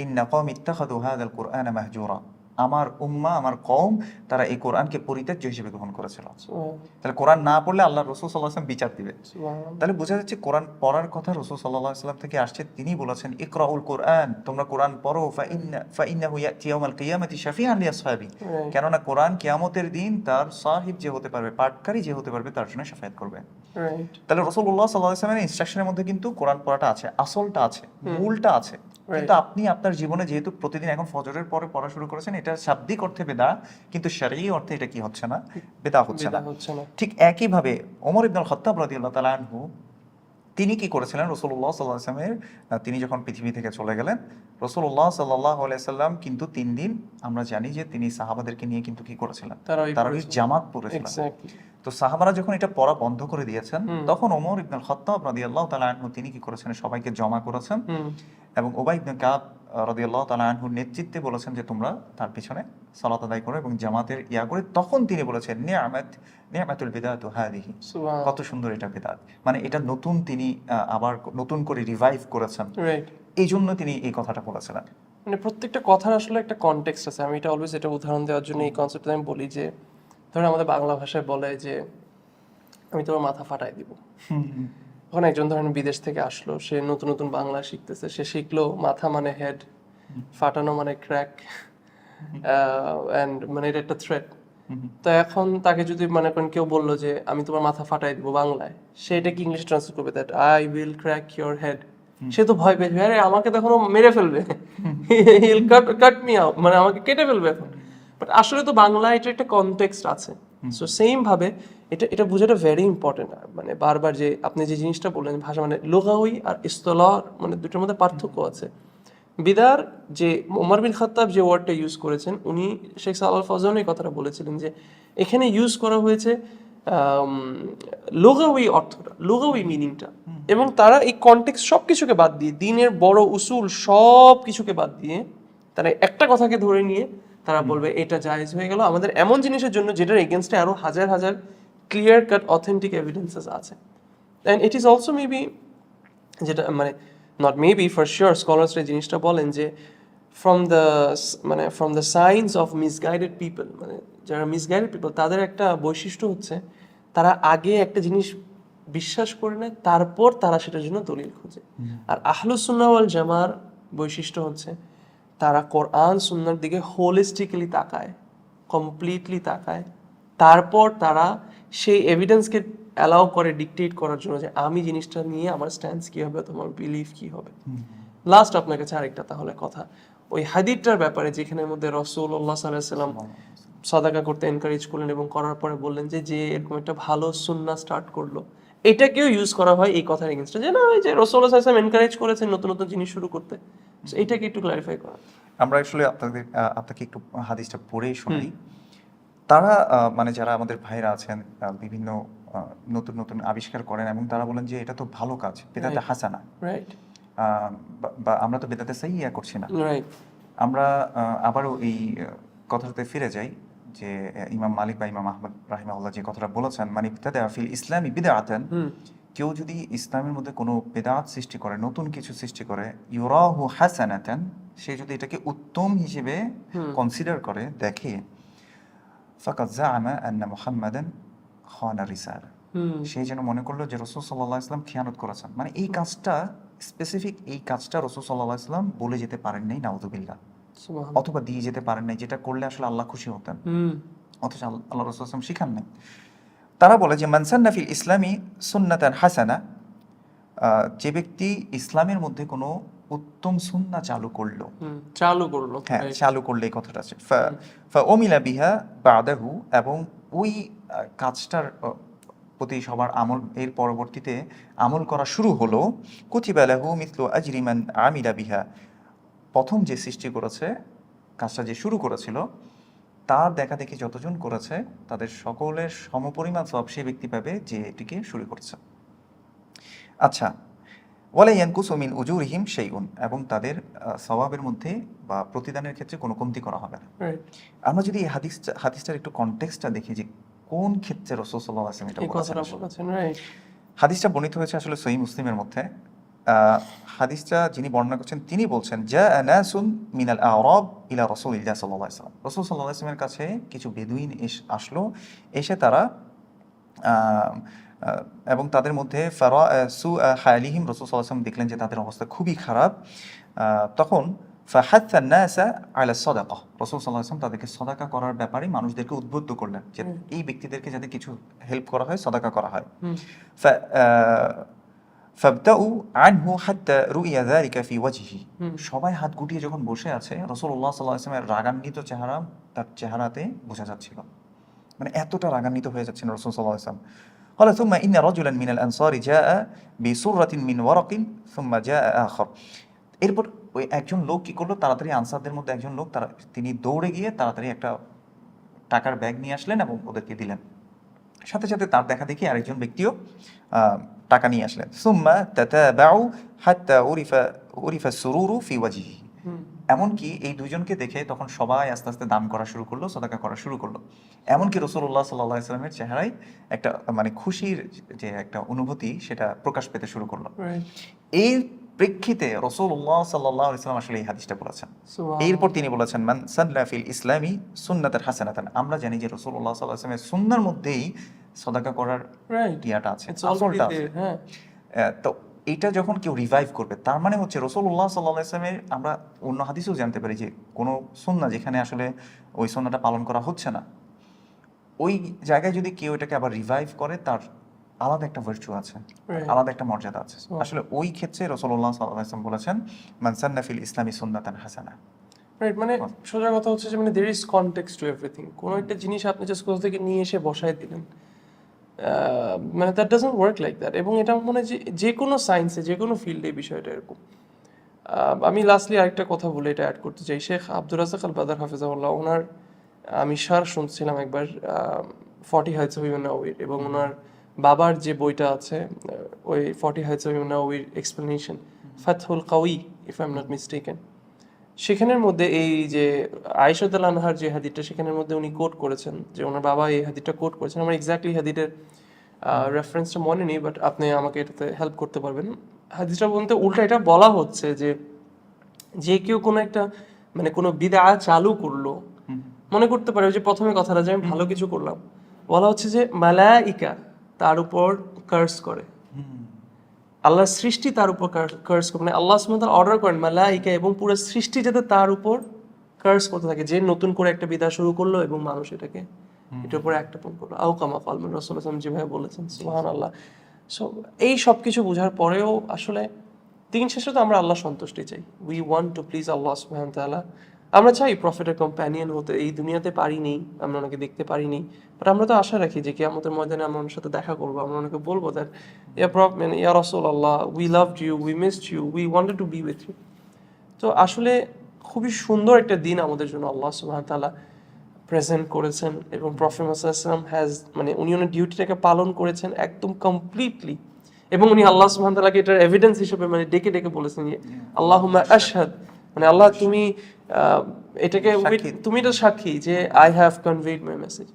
ইন্না কওমি ইত্তাখাযু হাযাল কুরআনা মাহজুরা, আমার উম্মাহ, আমার কওম, তারা এই কোরআনকে পরিত্যাজ্য হিসেবে গ্রহণ করেছিল। সুবহানাল্লাহ, তাহলে কোরআন না পড়লে আল্লাহ রাসূল সাল্লাল্লাহু আলাইহি ওয়াসাল্লাম বিচার দিবে। সুবহানাল্লাহ। তাহলে বোঝা যাচ্ছে কোরআন পড়ার কথা রাসূল সাল্লাল্লাহু আলাইহি ওয়াসাল্লাম থেকে আসছে। তিনি বলেছেন ইকরাউল কোরআন, তোমরা কোরআন পড়ো, ফাইন্নাহু ইয়াতি ইয়াউমাল কিয়ামাতি শাফিআন লিআসহাবি, Right, কেননা কোরআন কিয়ামতের দিন তার সাহিব যে হতে পারবে, পাঠকারী যে হতে পারবে, তার জন্য শাফায়াত করবে। right, তাহলে রাসূলুল্লাহ সাল্লাল্লাহু আলাইহি ওয়াসাল্লামের ইনস্ট্রাকশনের মধ্যে কিন্তু কোরআন পড়াটা আছে, আসলটা আছে, মূলটা আছে। কিন্তু আপনি আপনার জীবনে যেহেতু প্রতিদিন এখন ফজরের পরে পড়া শুরু করেছেন, এটা শাব্দিক অর্থে বেদা, কিন্তু শরঈ অর্থে এটা কি হচ্ছে না? বেদা হচ্ছে না। বিদা হচ্ছে না। ঠিক একইভাবে ওমর ইবনুল খাত্তাব রাদিয়াল্লাহু তাআলা আনহু, তিনি কি করেছিলেন? রাসূলুল্লাহ সাল্লাল্লাহু আলাইহি ওয়াসাল্লামের তিনি যখন পৃথিবী থেকে চলে গেলেন, রাসূলুল্লাহ সাল্লাল্লাহু আলাইহি ওয়াসাল্লাম কিন্তু 3 দিন আমরা জানি যে তিনি সাহাবাদেরকে নিয়ে কিন্তু কি করেছিলেন? তারাওই তারাওই পড়েছিল। জামাত পড়েছিলেন। Exactly. তো সাহাবারা যখন এটা পড়া বন্ধ করে দিয়েছেন, তখন ওমর ইবনুল খাত্তাব রাদিয়াল্লাহু তাআলা আনহু তিনি কি করেছেন? সবাইকে জমা করেছেন হুম, এবং উবাই ইবনে কাব রাদিয়াল্লাহু তাআলা আনহুর নেতৃত্বে বলেছেন যে তোমরা তার পিছনে সালাত আদায় করো এবং জামাতের ইয়া করে। তখন তিনি বলেছেন নি'মাতুল বিদাতু হাদিহি, সুবহানাল্লাহ। কত সুন্দর এটা বিদআত, মানে এটা নতুন তিনি আবার নতুন করে রিভাইভ করেছেন। Right. এই জন্য তিনি এই কথাটা বলেছিলেন। মানে প্রত্যেকটা কথার আসলে একটা কনটেক্সট আছে। আমি এটা অলওয়েজ এটা উদাহরণ দেওয়ার জন্য এই কনসেপ্টটা আমি বলি যে, ধরুন আমাদের বাংলা ভাষায় বলে যে আমি তোমার মাথা ফাটাই দিব। এখন একজন ধরেন বিদেশ থেকে আসলো, সে নতুন নতুন বাংলা শিখতেছে, সে শিখলো মাথা মানে হেড, ফাটানো মানে ক্র্যাক, অ্যান্ড মানে এটা একটা থ্রেট। তো এখন তাকে যদি মনে করেন কেউ বললো যে আমি তোমার মাথা ফাটাই দিব বাংলায়, সে এটা কি ইংলিশ ট্রান্সলেট করবে? That I will crack your head. সে তো ভয় পেয়ে যাবে, আরে আমাকে তো এখনো মেরে ফেলবে, হিল কাট মি আউট, মানে আমাকে কেটে ফেলবে এখন। বাট আসলে তো বাংলা এটা একটা কনটেক্সট আছে। সো সেম ভাবে এটা এটা বোঝাটা ভেরি ইম্পর্টেন্ট। মানে বারবার যে আপনি যে জিনিসটা বললেন ভাষা মানে লুগাওয়ি আর ইসতিলাহ মানে দুটোর মধ্যে পার্থক্য আছে। বিদার যে ওমর বিন খাত্তাব যে ওয়ার্ডটা ইউজ করেছেন, উনি শেখ সালাল ফজল এই কথাটা বলেছিলেন যে এখানে ইউজ করা হয়েছে লুগাওয়ি অর্থটা, লুগাওয়ি মিনিংটা, এবং তারা এই কনটেক্সট সব কিছুকে বাদ দিয়ে, দিনের বড় উসুল সব কিছুকে বাদ দিয়ে, তারা একটা কথাকে ধরে নিয়ে তারা বলবে এটা জায়েজ হয়ে গেল আমাদের এমন জিনিসের জন্য যেটার এগেনস্টে আরো হাজার হাজার ক্লিয়ার কাট অথেন্টিক এভিডেন্সেস আছে। And it is also maybe, যেটা মানে নট মেবি ফর শিওর স্কলার্সরা জিনিসটা বলেন যে from the signs of misguided people, মানে যারা মিসগাইডেড পিপল তাদের একটা বৈশিষ্ট্য হচ্ছে তারা আগে একটা জিনিস বিশ্বাস করে নেয়, তারপর তারা সেটার জন্য দলিল খোঁজে। আর আহলুস সুন্নাহ ওয়াল জামার বৈশিষ্ট্য হচ্ছে তারা কোরআন সুন্নাহর দিকে হোলিস্টিক্যালি তাকায়, কমপ্লিটলি তাকায়, তারপর তারা সেই এভিডেন্সকে অ্যালাউ করে ডিকটেট করার জন্য যে আমি জিনিসটা নিয়ে আমার স্ট্যান্স কি হবে, তোমার বিলিফ কি হবে। লাস্ট আপনার কাছে আরেকটা তাহলে কথা, ওই হাদিসটার ব্যাপারে যেখানের মধ্যে রাসূলুল্লাহ সাল্লাল্লাহু আলাইহি ওয়াসাল্লাম সাদাকা করতে এনকারেজ করলেন এবং করার পরে বললেন যে যে এরকম একটা ভালো সুন্নাহ স্টার্ট করলো, এটাকেও ইউজ করা হয় এই কথার এগেইনস্টে যে না ওই যে রাসূলুল্লাহ সাল্লাল্লাহু আলাইহি ওয়াসাল্লাম এনকারেজ করেছেন নতুন নতুন জিনিস শুরু করতে। এটাকে একটু ক্লারিফাই করা। আমরা আসলে আপনাকে একটু হাদিসটা পড়েই শোনাই। তারা মানে যারা আমাদের ভাইরা আছেন বিভিন্ন নতুন নতুন আবিষ্কার করেন এবং তারা বলেন যে এটা তো ভালো কাজ, বেদাতে হাসানা, রাইট, বা আমরা তো বেদাতে সাইয়্যা করছি না। রাইট, আমরা আবারও এই কথাটাতে ফিরে যাই যে ইমাম মালিক বা ইমাম আহমদ রাহিমাহুল্লাহ যে কথাটা বলেছেন, মানে ইবতাদা ফিল ইসলামি বিদআতান, কেউ যদি ইসলামের মধ্যে কোনো বেদাত সৃষ্টি করে, নতুন কিছু সৃষ্টি করে, ইউরাহু হাসানাতান, সে যদি এটাকে উত্তম হিসেবে কনসিডার করে, দেখে, ফাকাদ জাআমা আন্না মুহাম্মাদান খানা রিসালা, সে যেন মনে করলো যে রাসূল সাল্লাল্লাহু আলাইহি ওয়াসাল্লাম খিয়ানত করেছেন। মানে এই কাজটা স্পেসিফিক, এই কাজটা রাসূল সাল্লাল্লাহু আলাইহি ওয়াসাল্লাম বলে যেতে পারেন নাই, নাউযুবিল্লাহ, সুবহানাল্লাহ, অথবা দিয়ে যেতে পারেন নাই, যেটা করলে আসলে আল্লাহ খুশি হতেন, অথচ আল্লাহ রাসূল সাল্লাল্লাহু আলাইহি ওয়াসাল্লাম শিখান নাই। তারা বলে যে মান সান্না ফিল ইসলামি সুন্নাতান হাসানা, যে ব্যক্তি ইসলামের মধ্যে কোনো উত্তম সুন্নাহ চালু করলো, হ্যাঁ চালু করলে এই কথাটা আছে, ফাউমিলা বিহা বাদাহু, এবং ওই কাজটার প্রতি সবার আমল, এর পরবর্তীতে আমল করা শুরু হলো, কুতিবা লাহু মিসলু আজরি মান আমিলা বিহা, প্রথম যে সৃষ্টি করেছে, কাজটা যে শুরু করেছিল, তার দেখা দেখি যতজন করেছে তাদের সকলের সমপরিমাণ সওয়াব সেই ব্যক্তি পাবে যে এটিকে শুরু করছে। আচ্ছা, ওয়ালা ইয়ানকুসু মিন উজুরিহিম শাইউন, এবং তাদের সওয়াবের মধ্যে বা প্রতিদানের ক্ষেত্রে কোনো কমতি করা হবে না। আমরা যদি এই হাদিসটার একটু কনটেক্সটটা দেখি যে কোন ক্ষেত্রে রাসূল সাল্লাল্লাহু আলাইহি ওয়াসাল্লাম এটা বলেছেন। হাদিসটা বর্ণিত হয়েছে আসলে সহিহ মুসলিমের মধ্যে, হাদিসটা যিনি বর্ণনা করছেন তিনি বলছেন যা নাসুন মিনাল আরাব ইলা রাসূলিল্লাহ সাল্লাল্লাহু আলাইহি ওয়াসাল্লাম, রাসূল সাল্লাল্লাহু আলাইহি ওয়াসাল্লামের কাছে কিছু বেদুইন আসলো, এসে তারা আহ, আহ, এবং তাদের মধ্যে ফারা সু হালিহিম, রাসূল সাল্লাল্লাহু আলাইহি ওয়াসাল্লাম দেখলেন যে তাদের অবস্থা খুবই খারাপ। তখন ফাহাত্থা নাসা আলা সাদাকা, রাসূল সাল্লাল্লাহু আলাইহি ওয়াসাল্লাম তাদেরকে সদাকা করার ব্যাপারে মানুষদেরকে উদ্বুদ্ধ করলেন যে এই ব্যক্তিদেরকে যাতে কিছু হেল্প করা হয়, সদাকা করা হয়। ফাবদাউ আনহু হাত্তা রুইয়া যালিকা ফি ওয়াজহিহি, সবাই হাত গুটিয়ে যখন বসে আছে রাসূলুল্লাহ সাল্লাল্লাহু আলাইহি ওয়াসাল্লামের রাগান্বিত চেহারা তার চেহারাতে বোঝা যাচ্ছিল, মানে এতটা রাগান্বিত হয়ে যাচ্ছেন রাসূল সাল্লাল্লাহু আলাইহি ওয়াসাল্লাম। قال ثم إن رجلا من الأنصار جاء بسرة من ورق ثم جاء آخر, এরপর ওই একজন লোক কি করলো, তাড়াতাড়ি আনসারদের মধ্যে একজন লোক তিনি দৌড়ে গিয়ে তাড়াতাড়ি একটা টাকার ব্যাগ নিয়ে আসলেন এবং ওদেরকে দিলেন। সাথে সাথে তার দেখা দেখি আরেকজন ব্যক্তিও টাকা নিয়ে আসলেন। সুম্মা তাতাবাউ হাত্তা উরিফা সুরুরু ফি ওয়াজহিহি, এমনকি এই দুইজনকে দেখে তখন সবাই আস্তে আস্তে দান করা শুরু করলো, সদাকা করা শুরু করলো। এমনকি রাসূলুল্লাহ সাল্লাল্লাহু আলাইহি ওয়াসাল্লামের চেহারায় একটা মানে খুশির যে একটা অনুভূতি সেটা প্রকাশ পেতে শুরু করলো। এই প্রেক্ষিতে রাসূলুল্লাহ সাল্লাল্লাহু আলাইহি ওয়াসাল্লাম আসলে এই হাদিসটা বলেছেন। এরপর তিনি বলেছেন মান সান্না ফিল ইসলামি সুন্নাতান হাসানাতান, আমরা জানি যে রাসূলুল্লাহ সাল্লাল্লাহু আলাইহি ওয়াসাল্লামের সুন্নাহর মধ্যেই সদাকা করার ইয়াটা আছে, আসলটা আছে। তো এটা যখন কেউ রিভাইভ করবে তার মানে হচ্ছে রাসূলুল্লাহ সাল্লাল্লাহু আলাইহি ওয়াসাল্লামের, আমরা অন্য হাদিসেও জানতে পারি যে কোনো সুন্নাহ যেখানে আসলে ওই সুন্নাহটা পালন করা হচ্ছে না, ওই জায়গায় যদি কেউ এটাকে আবার রিভাইভ করে তার আলাদা একটা ভার্চু আছে, আলাদা একটা মর্যাদা আছে। আসলে ওই ক্ষেত্রে রাসূলুল্লাহ সাল্লাল্লাহু আলাইহি ওয়াসাল্লাম বলেছেন মান সান্না ফিল ইসলামি সুন্নাতান হাসানা। রাইট, মানে সোজা কথা হচ্ছে যে মানে there is context to everything. কোনো একটা জিনিস আপনি জাস্ট কোথা থেকে নিয়ে এসে বসায় দিলেন, মানে that doesn't work like that. এবং এটা মনে হয় যে কোনো সায়েন্সে, যে কোনো ফিল্ডে বিষয়টা এরকম। আমি লাস্টলি আরেকটা কথা বলে এটা অ্যাড করতে চাই। শেখ আব্দুর রাজ্জাক আল বাদার হাফিজাহুল্লাহ, ওনার আমি শুনছিলাম একবার 40 হাদিস অফ ইমাম নাওয়ীর, এবং ওনার বাবার যে বইটা আছে ওই 40 হাদিস অফ ইমাম নাওয়ীর explanation Fathul Qawi, if I am not mistaken, সেখানের মধ্যে এই যে আয়েশা রাদিয়াল্লাহু আনহার যে হাদিসটা, সেখানের মধ্যে উনি কোট করেছেন যে ওনার বাবা এই হাদিসটা কোট করেছেন। আমার এক্স্যাক্টলি হাদিসের রেফারেন্সটা মনে নেই, বাট আপনি আমাকে এটাতে হেল্প করতে পারবেন। হাদিসটা বলতে উল্টা এটা বলা হচ্ছে যে যে কেউ কোনো একটা মানে কোনো বিদআ চালু করলো, মনে করতে পারে যে প্রথমে কথাটা যে আমি ভালো কিছু করলাম, বলা হচ্ছে যে মালাইকা তার উপর কার্স করে, আল্লাহর সৃষ্টি তার উপর কার্স করে, মানে আল্লাহ সুবহানাহু ওয়া তাআলা অর্ডার করেন মালাইকা এবং পুরো সৃষ্টি যাতে তার উপর কার্স করতে থাকে, যে নতুন করে একটা বিদআ শুরু করলো এবং মানুষ এটাকে এটার উপর অ্যাক্টেপন করলো। আও কামা কাল রাসূলুল্লাহ সাল্লাল্লাহু আলাইহি ওয়াসাল্লাম যেভাবে বলেছেন, সুবহানাল্লাহ। সো এই সব কিছু বোঝার পরেও আসলে দিন শেষে তো আমরা আল্লাহ সন্তুষ্টি চাই, উই ওয়ান্ট টু প্লিজ আল্লাহ সুবহানাহু ওয়া তাআলা। আমরা চাই প্রফেটের কম্প্যানিয়ন হতে, এই দুনিয়াতে পারিনি, আমরা ওনাকে দেখতে পারিনি, বাট আমরা তো আশা রাখি যে কিয়ামতের ময়দানে আমরা ওনার সাথে দেখা করবো, আমরা ওনাকে বলবো দ্যাট ইয়া রাসূলুল্লাহ, we loved you, we missed you, we wanted to be with you. তো আসলে খুবই সুন্দর একটা দিন আমাদের জন্য আল্লাহ সুবহানাহু ওয়া তাআলা প্রেজেন্ট করেছেন, এবং প্রফেট মুহাম্মদ সাল্লাল্লাহু আলাইহি ওয়াসাল্লাম হ্যাজ মানে উনি ওনার ডিউটিটাকে পালন করেছেন একদম কমপ্লিটলি, এবং উনি আল্লাহ সুবহানাহু ওয়া তাআলাকে এটার এভিডেন্স হিসেবে মানে ডেকে ডেকে বলেছেন যে আল্লাহুম্মা আশহাদ, মানে আল্লাহ তুমি এটাকে তুমি এটা সাক্ষী যে I have conveyed my message.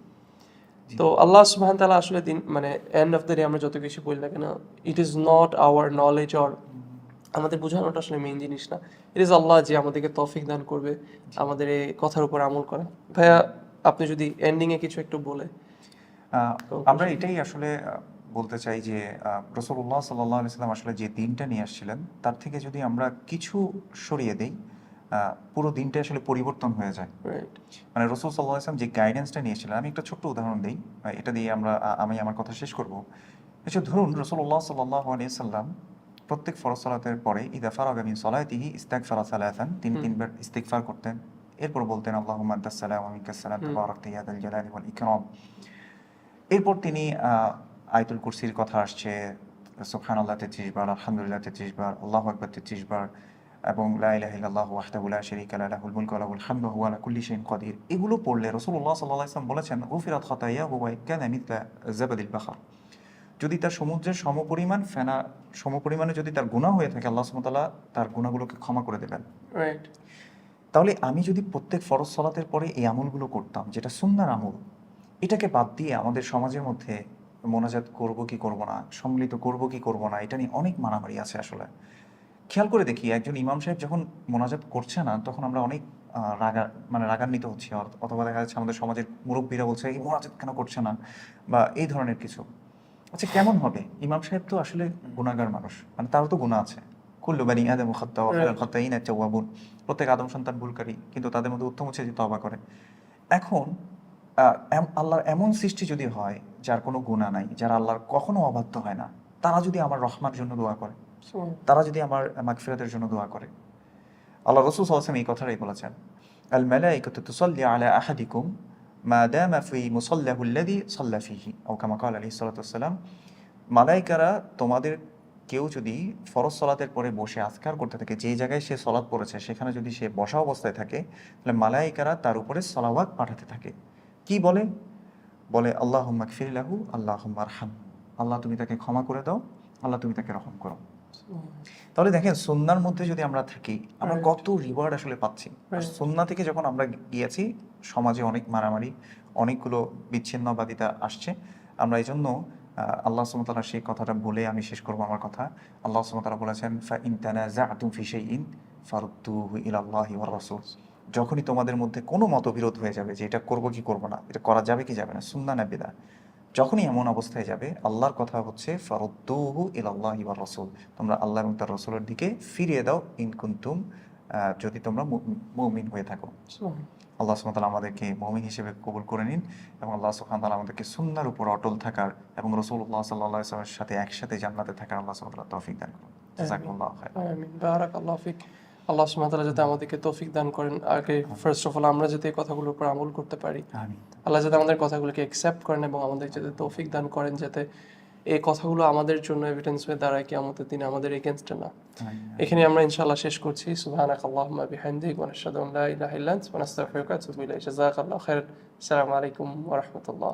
তো আল্লাহ সুবহানাহু ওয়া তাআলা আসলে দিন মানে এন্ড অফ দ্য ডে আমরা যত কিছু বলি না কেন, it is not our knowledge or আমাদের বোঝানোটা আসলে মেইন জিনিস না, ইট ইজ আল্লাহ যে আমাদেরকে তৌফিক দান করবে আমাদের এই কথার উপর আমল করা। ভাইয়া আপনি যদি এন্ডিং এ কিছু একটু বলে। আমরা এটাই আসলে বলতে চাই যে রাসূলুল্লাহ সাল্লাল্লাহু আলাইহি ওয়াসাল্লাম আসলে যে দিনটা নিয়ে আসছিলেন তার থেকে যদি আমরা কিছু সরিয়ে দেই, পুরো দিনটা আসলে পরিবর্তন হয়ে যায়। মানে রাসূল সাল্লাল্লাহু আলাইহি ওয়াসাল্লাম যে গাইডেন্সটা নিয়েছিলেন, আমি একটা ছোট্ট উদাহরণ দিই, এটা দিয়ে আমি আমার কথা শেষ করব। ধরুন রাসূলুল্লাহ সাল্লাল্লাহু আলাইহি ওয়াসাল্লাম প্রত্যেক ফরজ সালাতের পরে ইযা ফারাগা মিন সালাতিহি ইস্তাগফারা সালাসান, তিনি তিনবার ইস্তিগফার করতেন, এরপর বলতেন আল্লাহুম্মা আনতাস সালাম ওয়া মিনকাস সালাম তাবারাকতা ইয়া যাল জালালি ওয়াল ইকরাম। এরপর তিনি আয়াতুল কুরসির কথা আসছে, সুবহানাল্লাহ 33 বার, আলহামদুলিল্লাহ 33 বার, আল্লাহু আকবার 33 বার, এবং লা ইলাহা ইল্লাল্লাহু ওয়াহদাহু লা শারীকা লাহু লাহুল মুলকু ওয়া লাহুল হামদু ওয়া হুয়া আলা কুল্লি শাইইন কাদির। এগুলো পড়লে রাসূলুল্লাহ সাল্লাল্লাহু আলাইহি ওয়াসাল্লাম বলেছেন গুফিরাত খাতায়াহু ওয়া কানা মিথলা জাবাদিল বাহর, যদি তার সমুদ্রের সমপরিমাণে যদি তার গুনাহ হয়ে থাকে আল্লাহ সুবহানাহু ওয়া তাআলা তার গুনাহগুলোকে ক্ষমা করে দেবেন। রাইট। তাহলে আমি যদি প্রত্যেক ফরজ সালাতের পরে এই আমলগুলো করতাম যেটা সুন্নাহর আমল, এটাকে বাদ দিয়ে আমাদের সমাজের মধ্যে মোনাজাত করব কি করব না, সম্মিলিত করব কি করব না, এটা নিয়ে অনেক মারামারি আছে আসলে। খেয়াল করে দেখি একজন ইমাম সাহেব যখন মোনাজাত করছে না তখন আমরা অনেক রাগান্বিত হচ্ছি, অথবা দেখা যাচ্ছে আমাদের সমাজের মুরব্বীরা বলছে এই মোনাজাত কেন করছে না, বা এই ধরনের কিছু। আচ্ছা, কেমন হবে? ইমাম সাহেব তো আসলে গুনাহগার মানুষ, মানে তারও তো গুনাহ আছে। কুল্লু বানি আদম খাত্তা ওয়া খায়রুল খাত্তাইন আত-তাওয়াবুন। প্রত্যেক আদম সন্তান ভুলকারী, কিন্তু তাদের মধ্যে উত্তম হচ্ছে যে তওবা করে। এখন আল্লাহর এমন সৃষ্টি যদি হয় যার কোনো গুনাহ নাই, যারা আল্লাহর কখনো অবাধ্য হয় না, তারা যদি আমার রহমার জন্য দোয়া করে, তারা যদি আমার মাগফিরাতের জন্য দোয়া করে, আল্লাহ রাসূল সাল্লাল্লাহু আলাইহি ওয়াসাল্লাম এই কথাটাই বলেছেন, আল মালাইকাতু তুসাল্লি আলা আহাদিকুম মা দামা ফি মুসাল্লাহু আল্লাযী সাল্লা ফীহি, আও কামা ক্বালা আলাইহিস সালাতু ওয়াসসালাম। মালাইকারা তোমাদের কেউ যদি ফরজ সালাতের পরে বসে আজকার করতে থাকে, যে জায়গায় সে সালাত পড়েছে সেখানে যদি সে বসা অবস্থায় থাকে, তাহলে মালাইকারা তার উপরে সালাওয়াত পাঠাতে থাকে। কি বলে? বলে আল্লাহুম্মা গফির লাহু, আল্লাহুম্মা আরহামহু, আল্লাহ তুমি তাকে ক্ষমা করে দাও, আল্লাহ তুমি তাকে রহম করো। তাহলে দেখেন, সুন্নাহর মধ্যে যদি আমরা থাকি আমরা কত রিওয়ার্ড আসলে পাচ্ছি। আর সুন্নাহ থেকে যখন আমরা গিয়েছি, সমাজে অনেক মারামারি, অনেকগুলো বিচ্ছিন্নবাদিতা আসছে। আমরা এই জন্য আল্লাহ সুবহানাহু ওয়া তাআলা সেই কথাটা বলে আমি শেষ করবো আমার কথা। আল্লাহ সুবহানাহু ওয়া তাআলা বলেছেন, ফা ইন তানাযাআতুম ফি শাইইন ফারুদ্দুহু ইলাল্লাহি ওয়ার রাসূল। যখনই তোমাদের মধ্যে কোনো মতবিরোধ হয়ে যাবে যে এটা করব কি করব না, এটা করা যাবে কি যাবে না, সুন্নাহ না বিদআত, যখনই এমন অবস্থায় যাবে, আল্লাহর কথা হচ্ছে ফারুদ্দুহু ইলাল্লাহি ওয়ার রাসূল, তোমরা আল্লাহ এবং তার রাসূলের দিকে ফিরিয়ে দাও, ইন কুনতুম, যদি তোমরা মুমিন হয়ে থাকো। আল্লাহ সুবহানাহু ওয়া তাআলা আমাদেরকে মুমিন হিসেবে কবুল করে নিন, এবং আল্লাহ সুবহানাহু ওয়া তাআলা আমাদেরকে সুন্নাহর উপর অটল থাকার এবং রাসূলুল্লাহ সাল্লাল্লাহু আলাইহি ওয়াসাল্লামের সাথে একসাথে জান্নাতে থাকার আল্লাহ সুবহানাহু ওয়া তাআলা তৌফিক দান করুন। জাযাকুমুল্লাহু খাইরান। আমিন, বারাকাল্লাহু ফিক। আল্লাহ সুবহানাহু ওয়া তাআলা যাতে আমাদেরকে তৌফিক দান করেন, আগে ফার্স্ট অফ অল আমরা যাতে এই কথাগুলোর উপর আমল করতে পারি, আমিন। আল্লাহ যাতে আমাদের কথাগুলোকে অ্যাকসেপ্ট করেন এবং আমাদের যাতে তৌফিক দান করেন, যাতে এই কথাগুলো আমাদের জন্য এভিডেন্স হয়ে দাঁড়ায় কিয়ামতের দিনে আমাদের এগেইনস্টে না। এখানে আমরা ইনশাআল্লাহ শেষ করছি। সুবহানাকাল্লাহুম্মা বিহামদিক ওয়া নাশহাদু আন লা ইলাহা ইল্লা আনতা ওয়া নাস্তাগফিরুকা ওয়া নাতুবু ইলাইক। জাযাকাল্লাহু খাইরান। আসসালামু আলাইকুম ওয়া রাহমাতুল্লাহ।